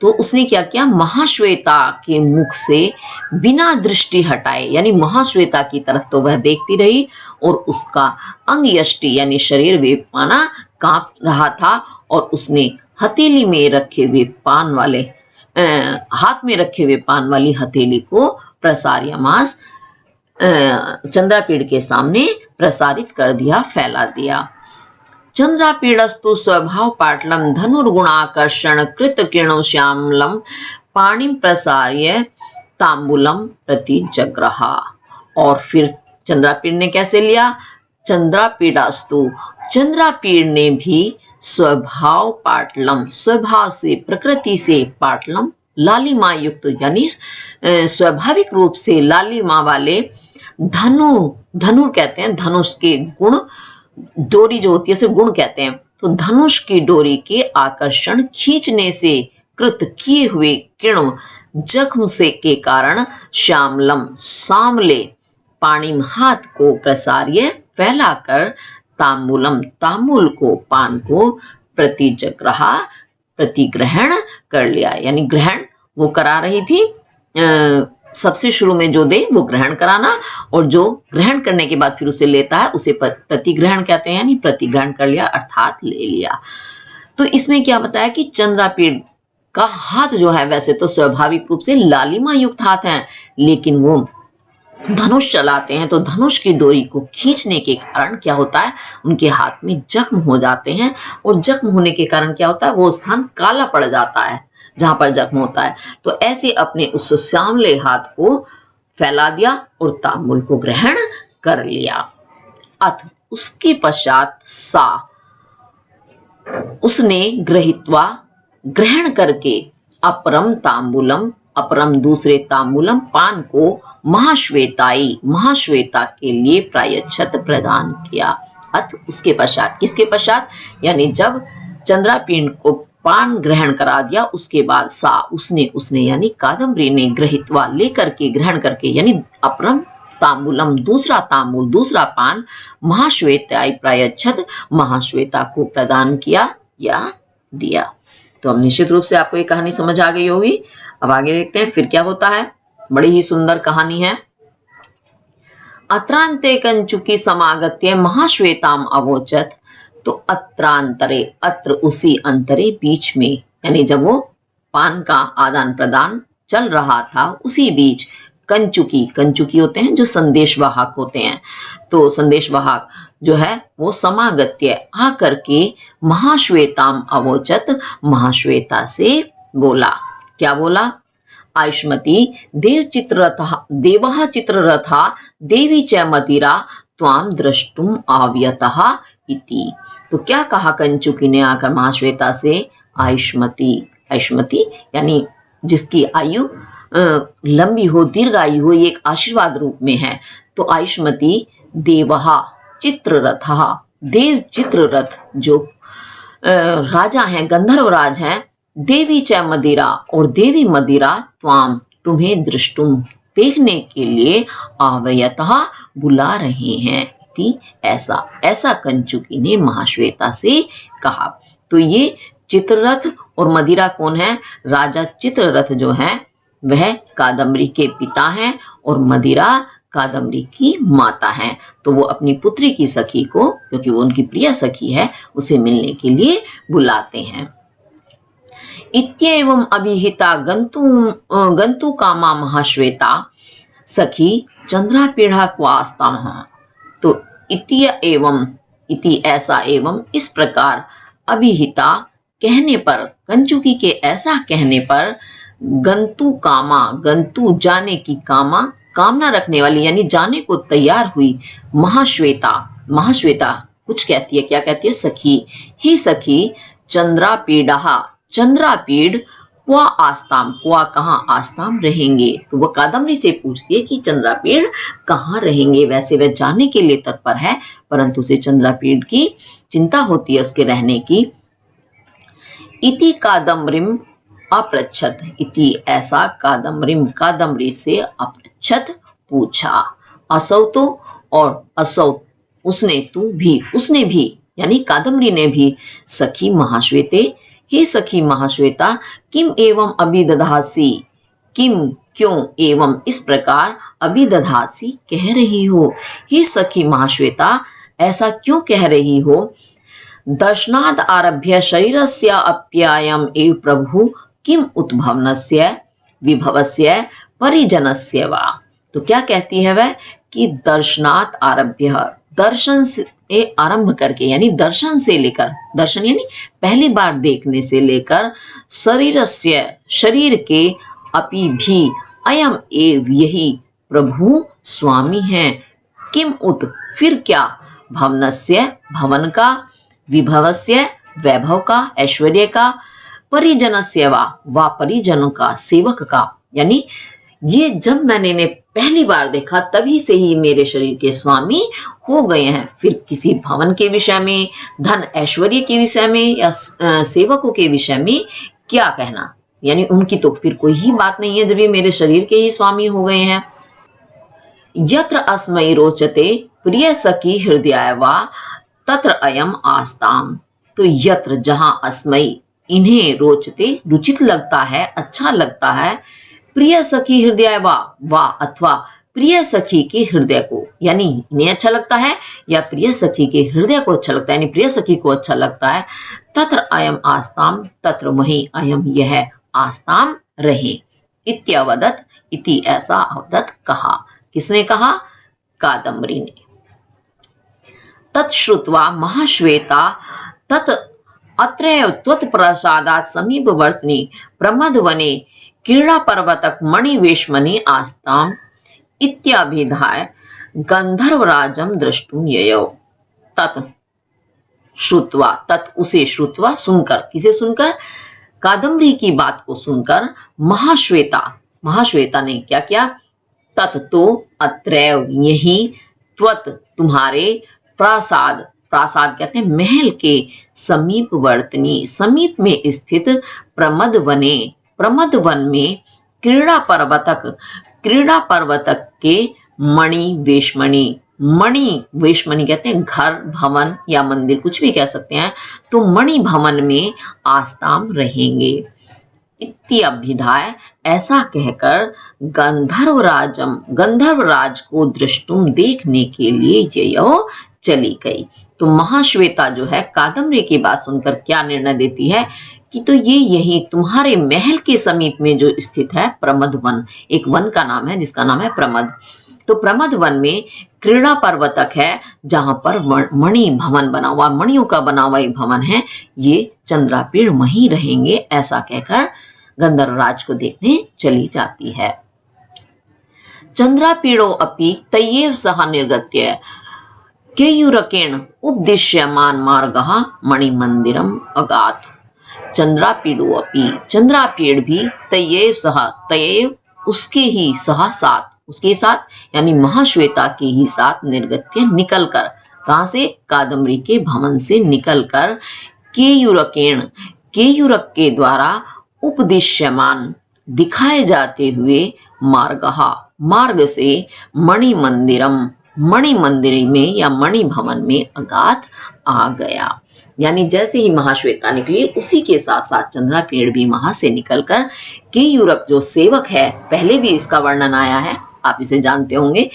तो उसने क्या किया, महाश्वेता के मुख से बिना दृष्टि हटाए, यानी महाश्वेता की तरफ तो वह देखती रही और उसका अंग यष्टि यानी शरीर वेपमाना कांप रहा था, और उसने हथेली में रखे हुए पान वाले हाथ में रखे हुए पान वाली हथेली को प्रसार्यमास चंद्रापीड़ के सामने प्रसारित कर दिया, फैला दिया। चंद्रापीड़स्तु स्वभाव पाटलम धनुर्गुणाकर्षण कृत किरणो श्यामलम पाणिम प्रसार्य तांबूलम प्रति जग्रहा। और फिर चंद्रापीड़ ने कैसे लिया, चंद्रापीड़ास्तु, चंद्रापीड़ ने भी स्वभाव पाटलम, स्वभाव से, प्रकृति से, पाटलम लालिमा युक्त यानी स्वाभाविक रूप से लालिमा वाले, धनु कहते हैं धनुष के गुण, डोरी जो होती है उसे गुण कहते हैं, तो धनुष की डोरी के आकर्षण खींचने से कृत किए हुए किरण जख्म से के कारण श्यामलम सांवले पाणिम हाथ को प्रसार्य फैलाकर तांबूलम तांबूल को पान को प्रतिजग्रहा प्रतिग्रहण कर लिया, यानी ग्रहण वो करा रही थी, सबसे शुरू में जो दे वो ग्रहण कराना, और जो ग्रहण करने के बाद फिर उसे लेता है उसे प्रतिग्रहण कहते हैं, यानी प्रतिग्रहण कर लिया अर्थात ले लिया। तो इसमें क्या बताया कि चंद्रापीड़ का हाथ जो है वैसे तो स्वाभाविक रूप से लालिमा युक्त हाथ है, लेकिन वो धनुष चलाते हैं, तो धनुष की डोरी को खींचने के कारण क्या होता है, उनके हाथ में जख्म हो जाते हैं, और जख्म होने के कारण क्या होता है, वो स्थान काला पड़ जाता है जहां पर जख्म होता है। तो ऐसे अपने उस सांवले हाथ को फैला दिया और तांबूल को ग्रहण कर लिया। अथ उसके पश्चात सा, उसने ग्रहित्वा ग्रहण करके अपरम तांबूलम, अपरम दूसरे तांबूलम पान को महाश्वेताई, महाश्वेता के लिए प्रायश्चित प्रदान किया। अथ उसके पश्चात, किसके पश्चात, यानी जब चंद्रापीड़ को पान ग्रहण करा दिया उसके बाद सा, उसने यानी कादम्बरी ने ग्रहित्वा लेकर के, ग्रहण करके, यानी अपरम तांबूलम दूसरा तांबूल, दूसरा पान महाश्वेताई प्रायश्चित महाश्वेता को प्रदान किया या दिया। तो अब निश्चित रूप से आपको ये कहानी समझ आ गई होगी। अब आगे देखते हैं फिर क्या होता है। बड़ी ही सुंदर कहानी है। अत्रांते कंचुकी समागत्य महाश्वेताम अवोचत, तो अत्रांतरे, अत्र उसी अंतरे बीच में, यानी जब वो पान का आदान प्रदान चल रहा था उसी बीच कंचुकी, कंचुकी होते हैं जो संदेशवाहक होते हैं, तो संदेशवाहक जो है वो समागत्य आकर के महाश्वेताम अवोचत, महाश्वेता से बोला। क्या बोला, आयुष्मती देवः चित्ररथा देवी च मदिरा त्वाम द्रष्टुम आव्यतः इति। तो क्या कहा कंचुकी ने आकर महाश्वेता से, आयुष्मती, आयुष्मती यानी जिसकी आयु लंबी हो, दीर्घ आयु हो, ये एक आशीर्वाद रूप में है। तो आयुष्मती देवहा चित्ररथा, देव चित्ररथ जो राजा हैं, गंधर्व राज हैं, देवी च मदिरा और देवी मदिरा त्वाम तुम्हें दृष्टुम देखने के लिए आवयतः बुला रहे हैं, ऐसा कंचुकी ने महाश्वेता से कहा। तो ये चित्ररथ और मदिरा कौन है, राजा चित्ररथ जो है वह कादम्बरी के पिता हैं और मदिरा कादम्बरी की माता हैं। तो वो अपनी पुत्री की सखी को, क्योंकि वो उनकी प्रिय सखी है, उसे मिलने के लिए बुलाते हैं। इत्येवम् अभिहिता गंतु कामा महाश्वेता सखी चंद्रापीढ़ा क्वास्ताम। तो इति ऐसा एवं इस प्रकार अभिहिता कहने पर, कंचुकी के ऐसा कहने पर, गंतु कामा, गंतु जाने की, कामा कामना रखने वाली यानी जाने को तैयार हुई, महाश्वेता, महाश्वेता कुछ कहती है, क्या कहती है, सखी, ही सखी, चंद्रापीढ़ा, चंद्रापीढ़, क्वा आस्ताम, क्वा कहाँ, आस्ताम रहेंगे। तो वह कादम्बरी से पूछती है कि चंद्रापीढ़ कहाँ रहेंगे। वैसे वह जाने के लिए तत्पर है, परंतु उसे चंद्रापीढ़ की चिंता होती है उसके रहने की। इति कादम्बरीम अपृच्छत, इति ऐसा कादम्बरीम, कादम्बरी से अपृच्छत पूछा, असौ तो, और असौ उसने, तू भी, उसने भी यानी कादम्बरी ने भी, सखी महाश्वेते, हे सखी महाश्वेता, किम एवं अभिदधासी, किम क्यों, एवं इस प्रकार, अभिदधासी कह रही हो, हे सखी महाश्वेता ऐसा क्यों कह रही हो, दर्शनाद आरभ्य शरीरस्य अप्यायम एव प्रभु किम उद्भवनस्य विभवस्य परिजनस्य वा। तो क्या कहती है वह कि दर्शनात् आरभ्य, दर्शन से आरंभ करके यानी दर्शन से लेकर, दर्शन यानी पहली बार देखने से लेकर, शरीरस्य शरीर के, अपि भी, अयम एव यही, प्रभु स्वामी हैं, किम उत फिर क्या, भवनस्य भवन का, विभवस्य वैभव का, ऐश्वर्य का, परिजनस्य वा परिजनों का, सेवक का, यानी ये जब मैंने इन्हें पहली बार देखा तभी से ही मेरे शरीर के स्वामी हो गए हैं। फिर किसी भवन के विषय में, धन ऐश्वर्य के विषय में या सेवकों के विषय में क्या कहना, यानी उनकी तो फिर कोई ही बात नहीं है जब ये मेरे शरीर के ही स्वामी हो गए हैं। यत्र अस्मै रोचते प्रिय सखी हृदयाय वा तत्र अयम आस्ताम। तो यत्र जहां अस्मै इन्हें रोचते रुचित लगता है, अच्छा लगता है, प्रिय सखी हृदय वा अथवा प्रिय सखी के हृदय को, यानी इन्हें अच्छा लगता है या प्रिय सखी के हृदय को अच्छा लगता है, यानी प्रिय सखी को अच्छा लगता है, तत्र अयम आस्ताम, तत्र वहीं अयम यह आस्ताम रहे। इत्यवदत, इति ऐसा अवदत कहा, किसने कहा, कादम्बरी ने। तत्श्रुत्वा महाश्वेता तत् अत्रैव त्वत्प्रसादात् समीपवर्तिनी प्रमदवने क्रीड़ा पर्वतक मणिवेश्मनि आस्ताम इत्याभिधाय गंधर्वराजम द्रष्टुम ययौ। तत् श्रुत्वा, तत् उसे, श्रुत्वा सुनकर, किसे सुनकर, कादम्बरी की बात को सुनकर, महाश्वेता, महाश्वेता ने क्या किया, तत् तो, अत्रैव यही, त्वत् तुम्हारे, प्रासाद, प्रासाद कहते हैं महल के, समीपवर्तिनी समीप में स्थित, प्रमद वने, प्रमद वन में, क्रीड़ा पर्वतक, क्रीड़ा पर्वतक के, मणि वेशमणि, मणि वेशमणि कहते हैं घर, भवन या मंदिर कुछ भी कह सकते हैं, तो मणि भवन में आस्ताम रहेंगे। इत्यभिधाय ऐसा कहकर, गंधर्वराजम, गंधर्वराज को दृष्टुम देखने के लिए ययो चली गई। तो महाश्वेता जो है कादम्बरी की बात सुनकर क्या निर्णय देती है कि तो ये यही तुम्हारे महल के समीप में जो स्थित है प्रमद वन, एक वन का नाम है जिसका नाम है प्रमद, तो प्रमद वन में क्रीड़ा पर्वतक है जहां पर मणि भवन बना हुआ, मणियों का बना हुआ एक भवन है, ये चंद्रापीढ़ वहीं रहेंगे। ऐसा कहकर गंधर्वराज को देखने चली जाती है। चंद्रापीढ़ो अपि तय्येव सह निर्गत्य केयूरकेण उपदिश्यमान मार्गः मणिमंदिरम अगात। चंद्रापीढ़ो अपि, चंद्रापीढ़ भी, तय्येव सह, तय्येव उसके ही, सह साथ, उसके साथ यानी महाश्वेता के ही साथ, निर्गत्य निकलकर, कहां से, कादम्बरी के भवन से निकलकर, केयूरकेण, केयूरक के द्वारा, उपदिश्यमान दिखाए जाते हुए, मार्गः मार्ग से, मणि मंदिरम मणि मंदिर में या मणि भवन में अगात आ गया। यानी जैसे ही महाश्वेता निकली उसी के साथ साथ चंद्रापीढ़ भी वहां से निकलकर केयूरक जो सेवक है, पहले भी इसका वर्णन आया है, आप इसे जानते होंगे।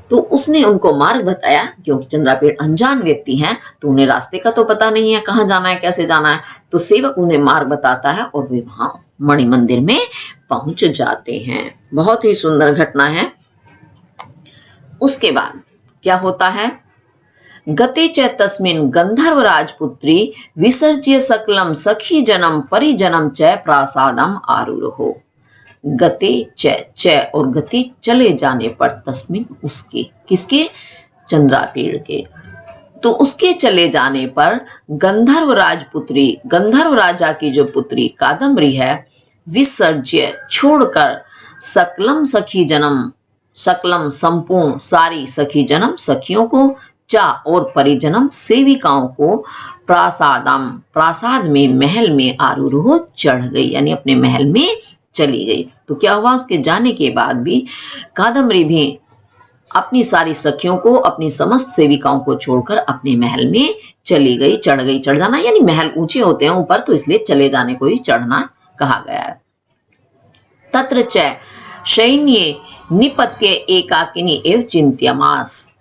तो उसने उनको मार्ग बताया, क्योंकि चंद्रापीड़ अनजान व्यक्ति हैं तो उन्हें रास्ते का तो पता नहीं है, कहाँ जाना है कैसे जाना है। तो सेवक उन्हें मार्ग बताता है और वे वहां मणि मंदिर में पहुंच जाते हैं। बहुत ही सुंदर घटना है। उसके बाद क्या होता है, गते च तस्मिन् गंधर्व राजपुत्री विसर्ज्य सकलम सखी जनम परिजनम च प्रासादम आरूढ़ो। गते च और गति चले जाने पर, तस्मिन उसके, किसके, चंद्रापीड़ के, तो उसके चले जाने पर गंधर्व राजपुत्री, गंधर्व राजा की जो पुत्री कादम्बरी है, विसर्ज्य छोड़कर, सकलम सखी जनम, सकलम संपूर्ण सारी, सखी जनम सखियों को, चा और परिजनम सेविकाओं को, प्रासादम प्रासाद में महल में, आरूढ़ चढ़ गई यानी अपने महल में चली गई। तो क्या हुआ, उसके जाने के बाद भी कादम्बरी भी अपनी सारी सखियों को, अपनी समस्त सेविकाओं को छोड़कर अपने महल में चली गई। चढ़ गई, चढ़ जाना यानी महल ऊंचे होते हैं ऊपर, तो इसलिए चले जाने को ही चढ़ना कहा गया है। तत्र च सैन्ये निपत्य एकाकिनी एव चिंत्यमास,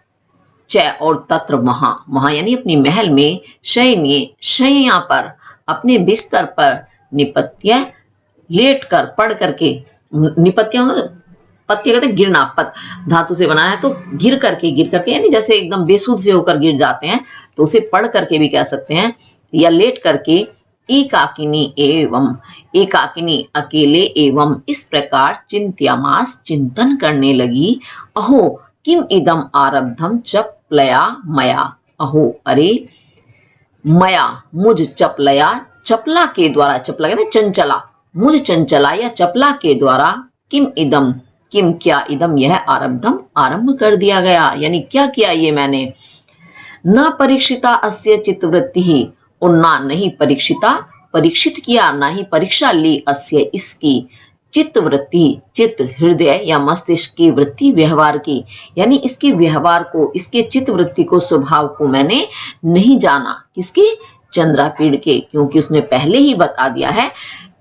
च और तत्र वहां, वहां यानी अपनी महल में, सैन्य शैया पर, अपने बिस्तर पर, निपत्य लेट कर, पढ़ करके, निपत्य पत्य कहते गिरना, पत धातु से बनाया है, तो गिर करके यानी जैसे एकदम बेसुध से होकर गिर जाते हैं, तो उसे पढ़ करके भी कह सकते हैं, या लेट करके, एकाकिनी एवं, एकाकिनी अकेले, एवं इस प्रकार, चिंत्यामास चिंतन करने लगी, अहो किम इदम आरब्धम चपलया मया, अहो अरे, मया मुझ, चपलया चपला के द्वारा, चपला कहते चंचला, मुझ चंचला या चपला के द्वारा, किम इदम, किम क्या, इदम यह, आरब्धम आरंभ कर दिया गया, यानी क्या किया ये मैंने, न परीक्षिता अस्य चित्तवृत्ति ही, और ना नहीं परीक्षिता परीक्षित किया, ना ही परीक्षा ली, अस्य इसकी, चित्तवृत्ति चित्त हृदय या मस्तिष्क की, वृत्ति व्यवहार की, यानी इसके व्यवहार को, इसके चित्तवृत्ति को, स्वभाव को मैंने नहीं जाना, किसके, चंद्रापीड़ के, क्योंकि उसने पहले ही बता दिया है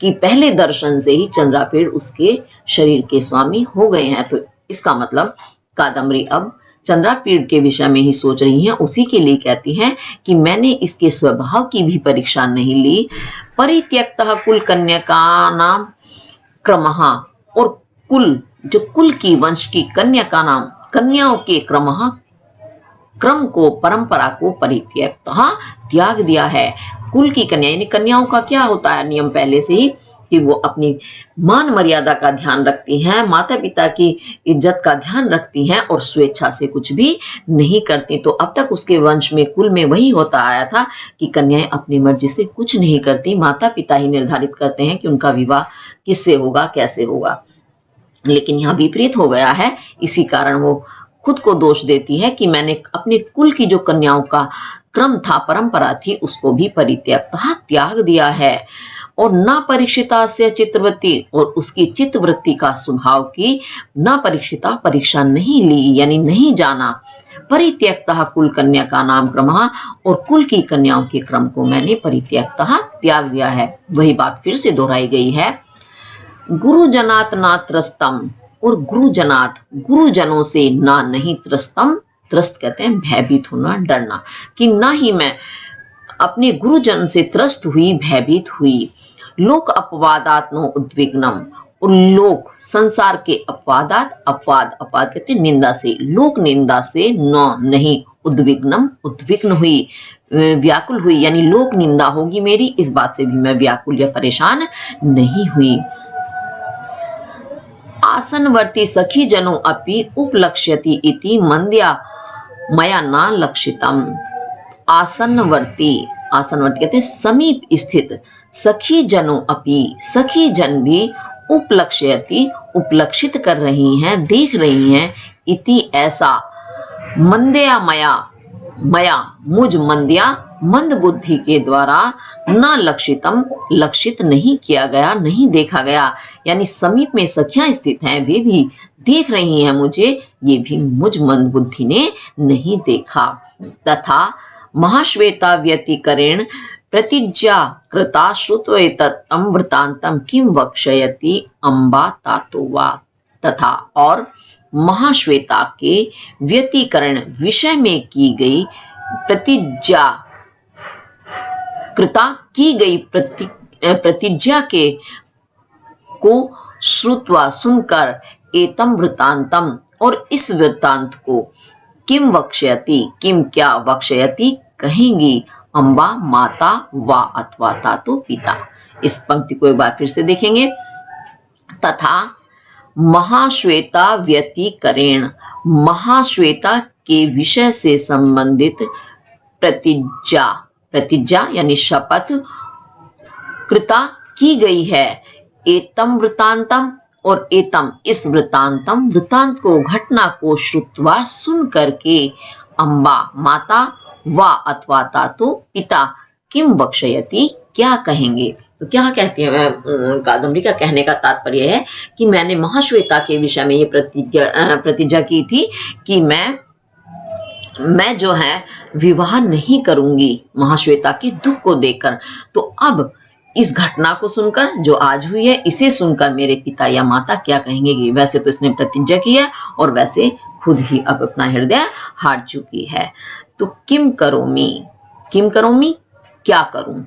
कि पहले दर्शन से ही चंद्रापीड़ उसके शरीर के स्वामी हो गए हैं। तो इसका मतलब कादम्बरी अब चंद्रापीड़ के विषय में ही सोच रही हैं, उसी के लिए कहती हैं कि मैंने इसके स्वभाव की भी परीक्षा नहीं ली। परित्यक्तः कुल कन्यका नाम क्रमः, और कुल जो कुल की, वंश की, कन्या का नाम, कन्याओं के क्रम को, परंपरा को, परित्यक्तः त्याग दिया है। कुल की कन्या यानी कन्याओं का क्या होता है नियम पहले से ही, कि वो अपनी मान मर्यादा का ध्यान रखती हैं, माता पिता की इज्जत का ध्यान रखती हैं और स्वेच्छा से कुछ भी नहीं करती। तो अब तक उसके वंश में, कुल में वही होता आया था कि कन्याएं अपनी मर्जी से कुछ नहीं करती, माता पिता ही निर्धारित करते हैं कि उनका विवाह किससे होगा, कैसे होगा। लेकिन यहाँ विपरीत हो गया है, इसी कारण वो खुद को दोष देती है कि मैंने अपने कुल की जो कन्याओं का क्रम था, परंपरा थी, उसको भी परित्यक्तः त्याग दिया है। और न परीक्षिता से चित्तवृत्ति, और उसकी चित्तवृत्ति का स्वभाव की न परीक्षिता परीक्षा नहीं ली, यानी नहीं जाना। परित्यक्तः कुल कन्या का नाम क्रमः, और कुल की कन्याओं के क्रम को मैंने परित्यक्तः त्याग दिया है। वही बात फिर से दोहराई गई है। गुरुजनात् न त्रस्तम, और गुरुजनात् गुरुजनों से ना नहीं, त्रस्तम त्रस्त कहते हैं भयभीत होना, डरना, कि ना ही मैं अपने गुरुजन से त्रस्त हुई, भयभीत हुई। लोक अपवादात नो उद्विग्नम, और लोक संसार के अपवादात, अपवाद कहते हैं निंदा से, लोक निंदा से, न नहीं, उद्विग्नम उद्विग्न हुई, व्याकुल हुई, यानी लोक निंदा होगी मेरी, इस बात से भी मैं व्याकुल या परेशान नहीं हुई। आसनवर्ती सखी जनों अपि उपलक्ष्यति इति मंद्या मया न लक्षितम। आसनवर्ती, आसनवर्ती कहते हैं समीप स्थित, सखी जनों अपि सखी जन भी, उपलक्ष्यति उपलक्षित कर रही हैं, देख रही हैं, इति ऐसा, मंद्या मया मुझ मंद्या मंद बुद्धि के द्वारा, न लक्षितम लक्षित नहीं किया गया, नहीं देखा गया, यानी समीप में सखियां स्थित हैं, वे भी देख रही हैं मुझे, ये भी मुझ मंद बुद्धि ने नहीं देखा। तथा महाश्वेता व्यतिकरेण प्रतिज्ञा कृता श्रुत्वैतत् वृत्तांतम किम वक्ष्यति अम्बा तातो वा। तथा और महाश्वेता के व्यतिकरण विषय में की गई प्रतिज्ञा कृता की गई प्रतिज्ञा के को श्रुत्वा सुनकर एतम वृतांतम और इस वृत्तांत को किम वक्ष्यति किम क्या वक्ष्यति कहेंगी अम्बा माता वा अथवा तातो पिता। इस पंक्ति को एक बार फिर से देखेंगे। तथा महाश्वेता व्यतिकरेण महाश्वेता के विषय से संबंधित प्रतिज्ञा यानी शपथ कृता की गई है। एतम वृतांतम और एतम इस वृतांतम वृतांत को घटना को श्रुत्वा सुन करके अम्बा माता वा अथवा तातो पिता किम वक्ष्यति क्या कहेंगे। तो क्या कहती है कादम्बरी का कहने का तात्पर्य है कि मैंने महाश्वेता के विषय में ये प्रतिज्ञा की थी कि मैं जो है विवाह नहीं करूंगी महाश्वेता के दुख को देखकर। तो अब इस घटना को सुनकर जो आज हुई है इसे सुनकर मेरे पिता या माता क्या कहेंगे कि वैसे तो इसने प्रतिज्ञा की है और वैसे खुद ही अब अपना हृदय हार चुकी है। तो किम करोमि क्या करूं।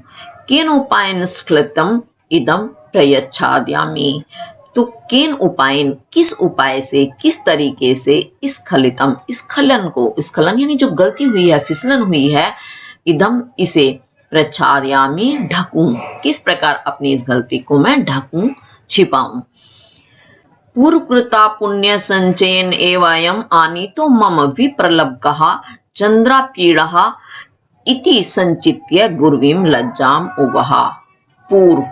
केन उपायन स्खलितम इदम प्रयच्छाद्यामि। तो केन उपायन किस उपाय से किस तरीके से इस स्खलन यानी जो गलती हुई है फिसलन हुई है इदम इसे प्रच्छाद्यामि ढकूं किस प्रकार अपनी इस गलती को मैं ढकूं छिपाऊं। पूर्वकृता पुण्य संचयन एवं आनीतो मम विप्रलब्धः चंद्रापीडः इति संचित्य गुर्वीम लज्जाम उवहा। पूर्व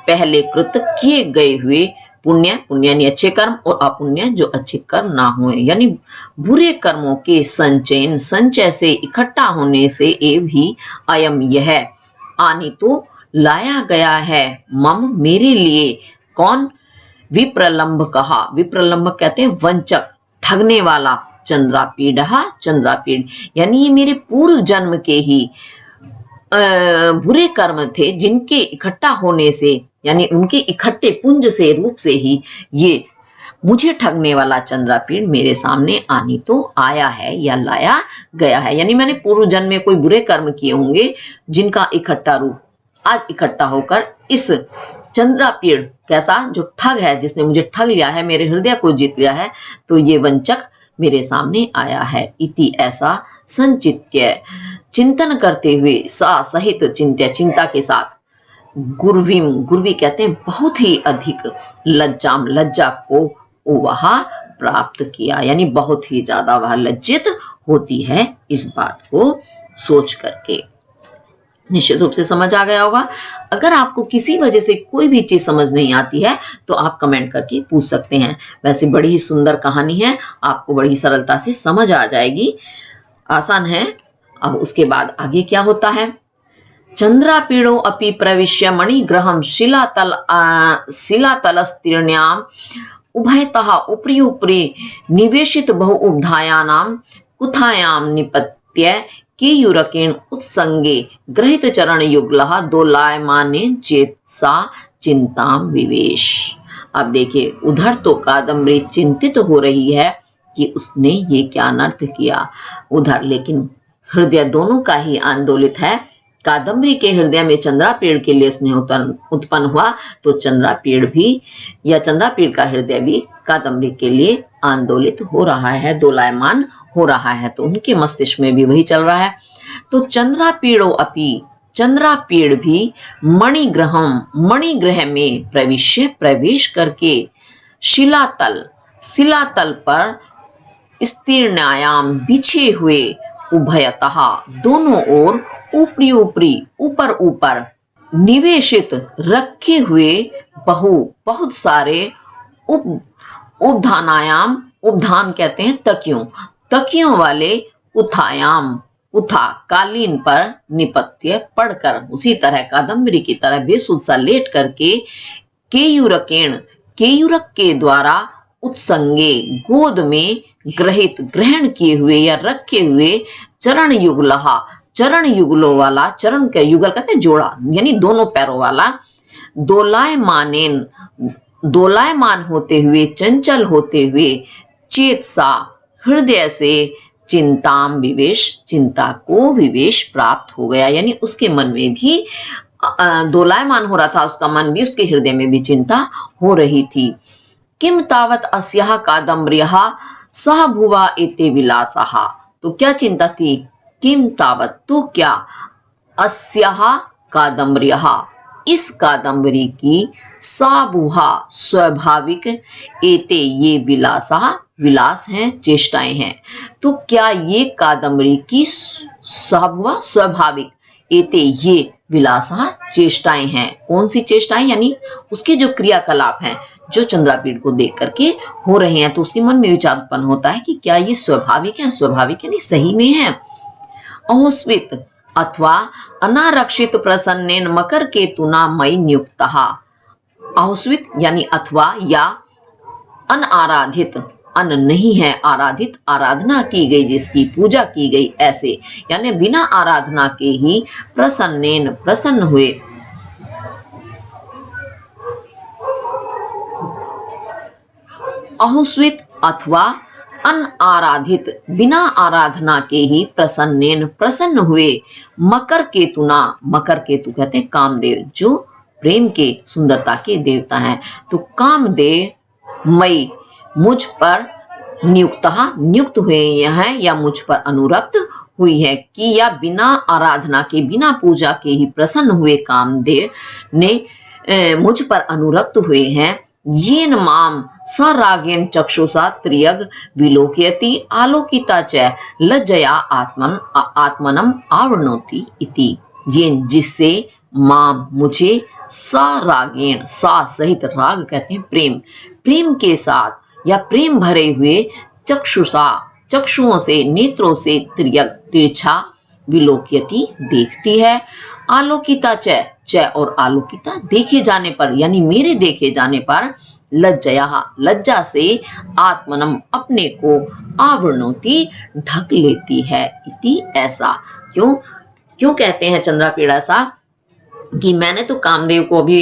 पहले कृत किए गए हुए पुण्य यानी अच्छे कर्म और अपुण्य जो अच्छे कर्म ना हुए यानी बुरे कर्मों के संचय से इकट्ठा होने से एव ही अयम यह आनी तो लाया गया है मम मेरे लिए कौन विप्रलंब कहा। विप्रलंब कहते हैं वंचक ठगने वाला। चंद्रापीड यानी ये मेरे पूर्व जन्म के ही बुरे कर्म थे जिनके इकट्ठा होने से यानी उनके इकट्ठे पुंज से रूप से ही ये मुझे ठगने वाला चंद्रापीड मेरे सामने आनी तो आया है या लाया गया है। यानी मैंने पूर्व जन्म में कोई बुरे कर्म किए होंगे जिनका इकट्ठा रूप आज इकट्ठा होकर इस चंद्रापीड कैसा जो ठग है जिसने मुझे ठग लिया है मेरे हृदय को जीत लिया है तो ये वंचक मेरे सामने आया है। इति ऐसा संचित्य चिंतन करते हुए सहित चिंता के साथ गुर्वी कहते हैं बहुत ही अधिक लज्जा को वह प्राप्त किया यानी बहुत ही ज्यादा वह लज्जित होती है इस बात को सोच करके। निश्चित रूप से समझ आ गया होगा। अगर आपको किसी वजह से कोई भी चीज समझ नहीं आती है तो आप कमेंट करके पूछ सकते हैं। वैसे बड़ी ही सुंदर कहानी है, आपको बड़ी सरलता से समझ आ जाएगी, आसान है। अब उसके बाद आगे क्या होता है। चंद्रापीडो अपि प्रविश्य मणिग्रहम शिलातलस्तीर्ण्याम उभयतः उपरि निवेशित बहु उपधायानाम कुथायाम निपत्य केयूरकेण उत्संगे ग्रहित चरण युगलः दोलायमाने चेतसा चिंताम विवेश। अब देखिए उधर तो कादम्बरी चिंतित हो रही है कि उसने ये क्या अनर्थ किया, उधर लेकिन हृदय दोनों का ही आंदोलित है। कादम्बरी के हृदय में चंद्रापीड के लिए स्नेह उत्पन्न हुआ तो चंद्रापीड का हृदय भी कादम्बरी के लिए आंदोलित हो रहा है, दोलायमान हो रहा है। तो उनके मस्तिष्क में भी वही चल रहा है। तो चंद्रापीड भी मणिग्रह में प्रवेश करके शिलातल पर स्तीर्णायाम बिछे हुए उभयतः दोनों ओर ऊपर निवेशित रखे हुए बहुत सारे उपधान कहते हैं तकियों वाले उठा कालीन पर निपत्य पढ़कर उसी तरह कादम्बरी की तरह बेसुध लेट करके केयूरक के द्वारा उत्संगे गोद में ग्रहण किए हुए या रखे हुए चरण युगलों वाला, चरण का युगल कहते हैं जोड़ा यानी दोनों पैरों वाला, दोलायमान होते हुए चंचल होते हुए चेतसा हृदय से चिंताम विवेश, चिंता को विवेश प्राप्त हो गया, यानी उसके मन में भी दोलायमान हो रहा था, उसका मन भी, उसके हृदय में भी चिंता हो रही थी। किम तावत अस्याः कादम्बर्याः सह भुवा एते विलासाः, तो क्या चिंता थी? किम तावत, तो क्या, अस्याः कादम्बर्याः, इस कादम्बरी की, साभुहा स्वाभाविक, एते ये विलासा, विलास हैं, चेष्टाएं हैं, तो क्या ये कादम्बरी की साभुवा स्वाभाविक, एते ये विलासा चेष्टाएं हैं। कौन सी चेष्टाएं? यानी उसके जो क्रियाकलाप हैं जो चंद्रापीड़ को देख करके हो रहे हैं, तो उसके मन में विचार उत्पन्न होता है कि क्या ये स्वाभाविक है, स्वाभाविक यानी सही में है। अहोस्वित अथवा अनारक्षित प्रसन्नेन मकर केतुना मई नियुक्तः, अहोस्वित यानी अथवा या अनाराधित, अन नहीं है, आराधित, आराधना की गई, जिसकी पूजा की गई, ऐसे यानी बिना आराधना के ही प्रसन्नेन, प्रसन्न हुए, अहुस्वित अथवा अनाराधित, बिना आराधना के ही प्रसन्नेन, प्रसन्न हुए, मकर केतुना, मकर केतु कहते हैं कामदेव, जो प्रेम के, सुंदरता के देवता हैं, तो कामदेव मई, मुझ पर, नियुक्त हुए हैं या मुझ पर अनुरक्त हुई है, कि या बिना आराधना के, बिना पूजा के ही प्रसन्न हुए कामदेव ने मुझ पर अनुरक्त हुए हैं। येन माम सरागेण चक्षुषा त्रियग विलोकयति आलोकिता च लज्जया आत्मनम आवृणोति इति, येन जिससे, माम मुझे, सरागेण, सा सहित, राग कहते हैं प्रेम, प्रेम के साथ या प्रेम भरे हुए, चक्षुषा, चक्षुओं से, नेत्रों से, त्रियग, तिरछा, विलोक्यति देखती है, आलोकिता च और आलोकिता देखे जाने पर, यानी मेरे देखे जाने पर, लज्जया, लज्जा से, आत्मनम अपने को, आवृणोति ढक लेती है, इति ऐसा। क्यों कहते हैं चंद्रापीड़ ऐसा? कि मैंने तो कामदेव को अभी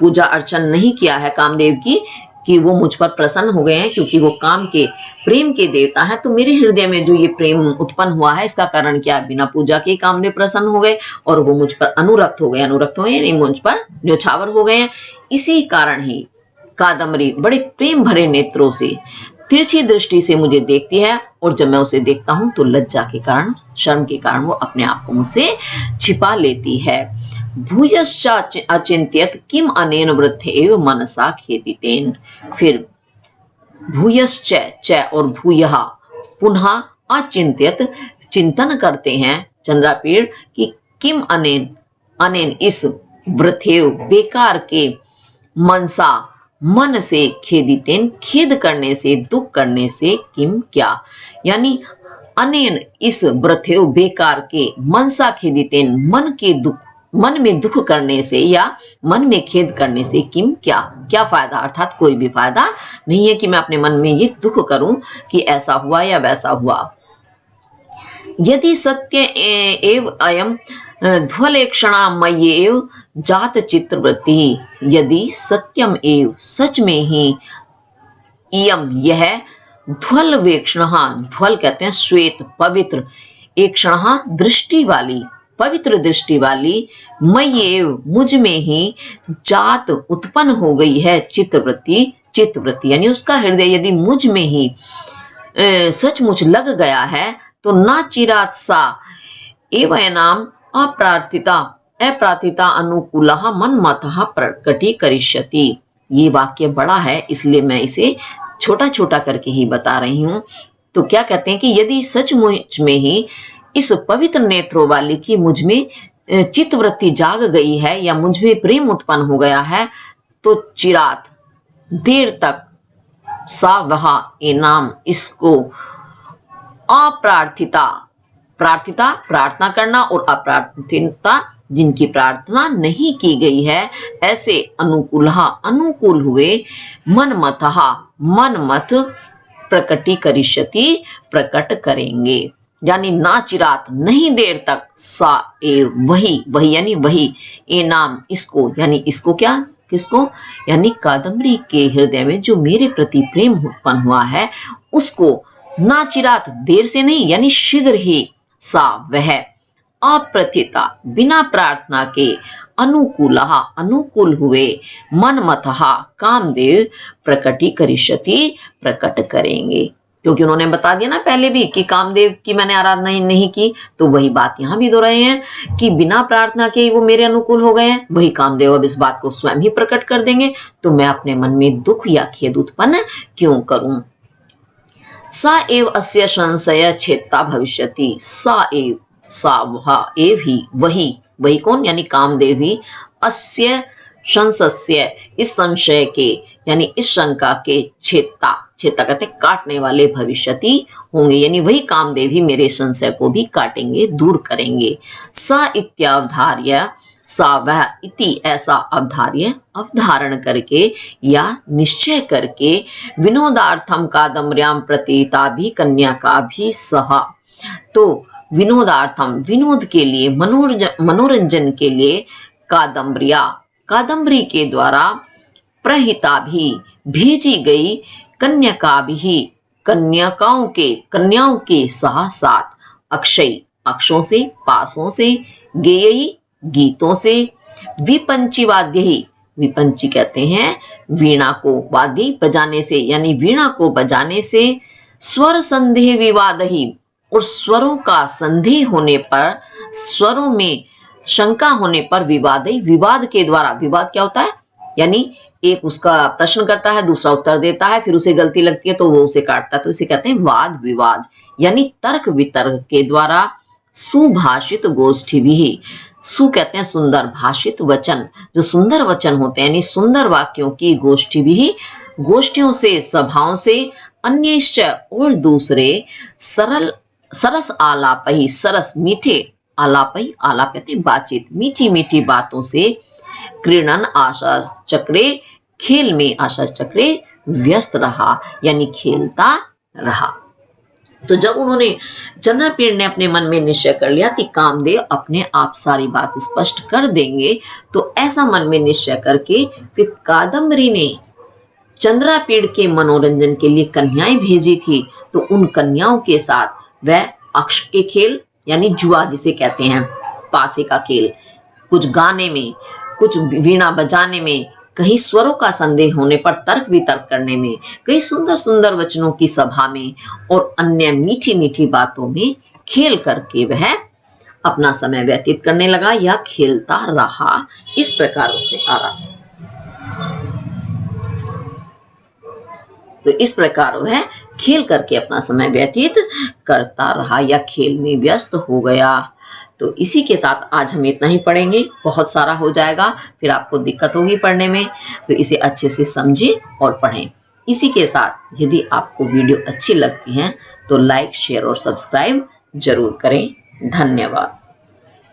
पूजा अर्चन नहीं किया है कामदेव की, कि वो मुझ पर प्रसन्न हो गए हैं, क्योंकि वो काम के, प्रेम के देवता है, तो मेरे हृदय में जो ये प्रेम उत्पन्न हुआ है, इसका कारण क्या? बिना पूजा के कामदेव प्रसन्न हो गए और वो मुझ पर अनुरक्त हो गए, यानी मुझ पर न्योछावर हो गए हैं। इसी कारण ही कादम्बरी बड़े प्रेम भरे नेत्रों से, तिरछी दृष्टि से मुझे देखती है, और जब मैं उसे देखता हूं तो लज्जा के कारण, शर्म के कारण वो अपने आप को मुझसे छिपा लेती है। भूयश्च अचिंत्यत किम अनेन वृद्धेव मनसा खेदितेन, फिर भूयश्च, च और भूयः, पुनः अचिंत्यत, चिंतन करते हैं चंद्रापीड़ कि किम अनेन, अनेन इस, वृथेव बेकार के, मनसा मन से, खेदितेन खेद करने से, दुख करने से, किम क्या, यानी अनेन इस, वृथेव बेकार के, मनसा खेदितेन मन के दुख, मन में दुख करने से या मन में खेद करने से, किम क्या, क्या फायदा, अर्थात कोई भी फायदा नहीं है कि मैं अपने मन में ये दुख करूं कि ऐसा हुआ या वैसा हुआ। यदि सत्य एव अयम ध्वलेक्षणा मय्येव जात चित्रवृत्ति, यदि सत्यम एव, सच में ही, इयम यह, ध्वल वेक्षण, ध्वल कहते हैं श्वेत, पवित्र, एक दृष्टि वाली, पवित्र दृष्टि वाली, मय्येव मुझ में ही, जात उत्पन्न हो गई है, चित्तवृत्ति, चित्तवृत्ति यानी उसका हृदय यदि मुझ में ही सचमुच लग गया है, तो ना चिरात सा एवं अप्रार्थिता, अप्रार्थिता अनुकूलः मन्मथः प्रकटीकरिष्यति। ये वाक्य बड़ा है, इसलिए मैं इसे छोटा छोटा करके ही बता रही हूं। तो क्या कहते हैं कि यदि सचमुच में ही इस पवित्र नेत्रों वाली की मुझ में चित्तवृत्ति जाग गई है या मुझ में प्रेम उत्पन्न हो गया है, तो चिरात, देर तक, सा वहा इनाम, इसको, अप्रार्थिता, प्रार्थिता प्रार्थना करना, और अप्रार्थिता जिनकी प्रार्थना नहीं की गई है, ऐसे अनुकूलः अनुकूल हुए, मनमतः मनमत, प्रकटीकरिष्यति प्रकट करेंगे, यानी ना चिरात नहीं देर तक, सा ए वही, वही यानी वही, ए नाम इसको, यानी इसको क्या, किसको, यानी कादम्बरी के हृदय में जो मेरे प्रति प्रेम उत्पन्न हुआ है उसको नाचिरात, देर से नहीं यानी शीघ्र ही, सा वह, अप्रथिता बिना प्रार्थना के, अनुकूलः अनुकूल हुए, मनमतः कामदेव, प्रकटीकरिष्यति प्रकट करेंगे। क्योंकि उन्होंने बता दिया ना पहले भी कि कामदेव की मैंने आराधना नहीं की, तो वही बात यहाँ भी दोहराए हैं कि बिना प्रार्थना के ही वो मेरे अनुकूल हो गए हैं, वही कामदेव अब इस बात को स्वयं ही प्रकट कर देंगे, तो मैं अपने मन में दुख या खेद उत्पन्न क्यों करूं। सा एव अस्य संशय छेत्ता भविष्यति, सा एव, सा वह, एव ही, वही, वही कौन, यानी कामदेव ही, अस्य संशय, इस संशय के यानी इस शंका के, छेत्ता, छेत्ता कहते काटने वाले, भविष्यति होंगे, यानी वही कामदेव ही मेरे संशय को भी काटेंगे, दूर करेंगे। स इत्यावधार्य, सा वह, इति ऐसा अवधार्य, अवधारण करके या निश्चय करके, विनोदार्थम कादम्बर्याम प्रतीता भी कन्या का भी सह, तो विनोदार्थम विनोद के लिए, मनोरंजन के लिए, कादम्बरिया कादम्बरी के द्वारा, प्रहिता भी भेजी गई, कन्या भी कन्याओं के साथ, अक्षय अक्षों से, पासों से, गेयी गीतों से, विपंची वाद्य ही, विपंची कहते हैं वीणा को, वाद्य बजाने से यानी वीणा को बजाने से, स्वर संदेह विवाद ही, और स्वरों का संदेह होने पर, स्वरों में शंका होने पर, विवाद ही, विवाद के द्वारा, विवाद क्या होता है, यानी एक उसका प्रश्न करता है, दूसरा उत्तर देता है, फिर उसे गलती लगती है तो वो उसे काटता है, तो इसे कहते हैं वाद विवाद, यानी तर्क वितर्क के द्वारा, सुभाषित गोष्ठी भी, सु कहते हैं सुंदर, भाषित वचन, जो सुंदर वचन होते हैं यानी सुंदर वाक्यों की गोष्ठी भी, गोष्ठियों से, सभाओं से, अन्यश्च और दूसरे, सरल सरस आलापही, सरस मीठे, आलापही, आलाप कहते हैं बातचीत, मीठी मीठी बातों से, क्रीड़न आशा चक्रे, खेल में आशा चक्रे व्यस्त रहा, यानी खेलता रहा। तो जब उन्होंने, चंद्रपीड़ ने अपने मन में निश्चय कर लिया कि कामदेव अपने आप सारी बात स्पष्ट कर देंगे, तो ऐसा मन में निश्चय करके फिर कादम्बरी ने चंद्रपीड़ के मनोरंजन के लिए कन्याएं भेजी थी, तो उन कन्याओं के साथ वह अक्ष के खेल यानी जुआ जिसे कहते हैं, पासे का खेल, कुछ गाने में, कुछ वीणा बजाने में, कहीं स्वरों का संदेह होने पर तर्क वितर्क करने में, कहीं सुंदर सुंदर वचनों की सभा में, और अन्य मीठी मीठी बातों में खेल करके वह अपना समय व्यतीत करने लगा या खेलता रहा। इस प्रकार उसने आराधना, तो इस प्रकार वह खेल करके अपना समय व्यतीत करता रहा या खेल में व्यस्त हो गया। तो इसी के साथ आज हम इतना ही पढ़ेंगे, बहुत सारा हो जाएगा, फिर आपको दिक्कत होगी पढ़ने में, तो इसे अच्छे से समझें और पढ़ें। इसी के साथ यदि आपको वीडियो अच्छी लगती है तो लाइक, शेयर और सब्सक्राइब जरूर करें। धन्यवाद।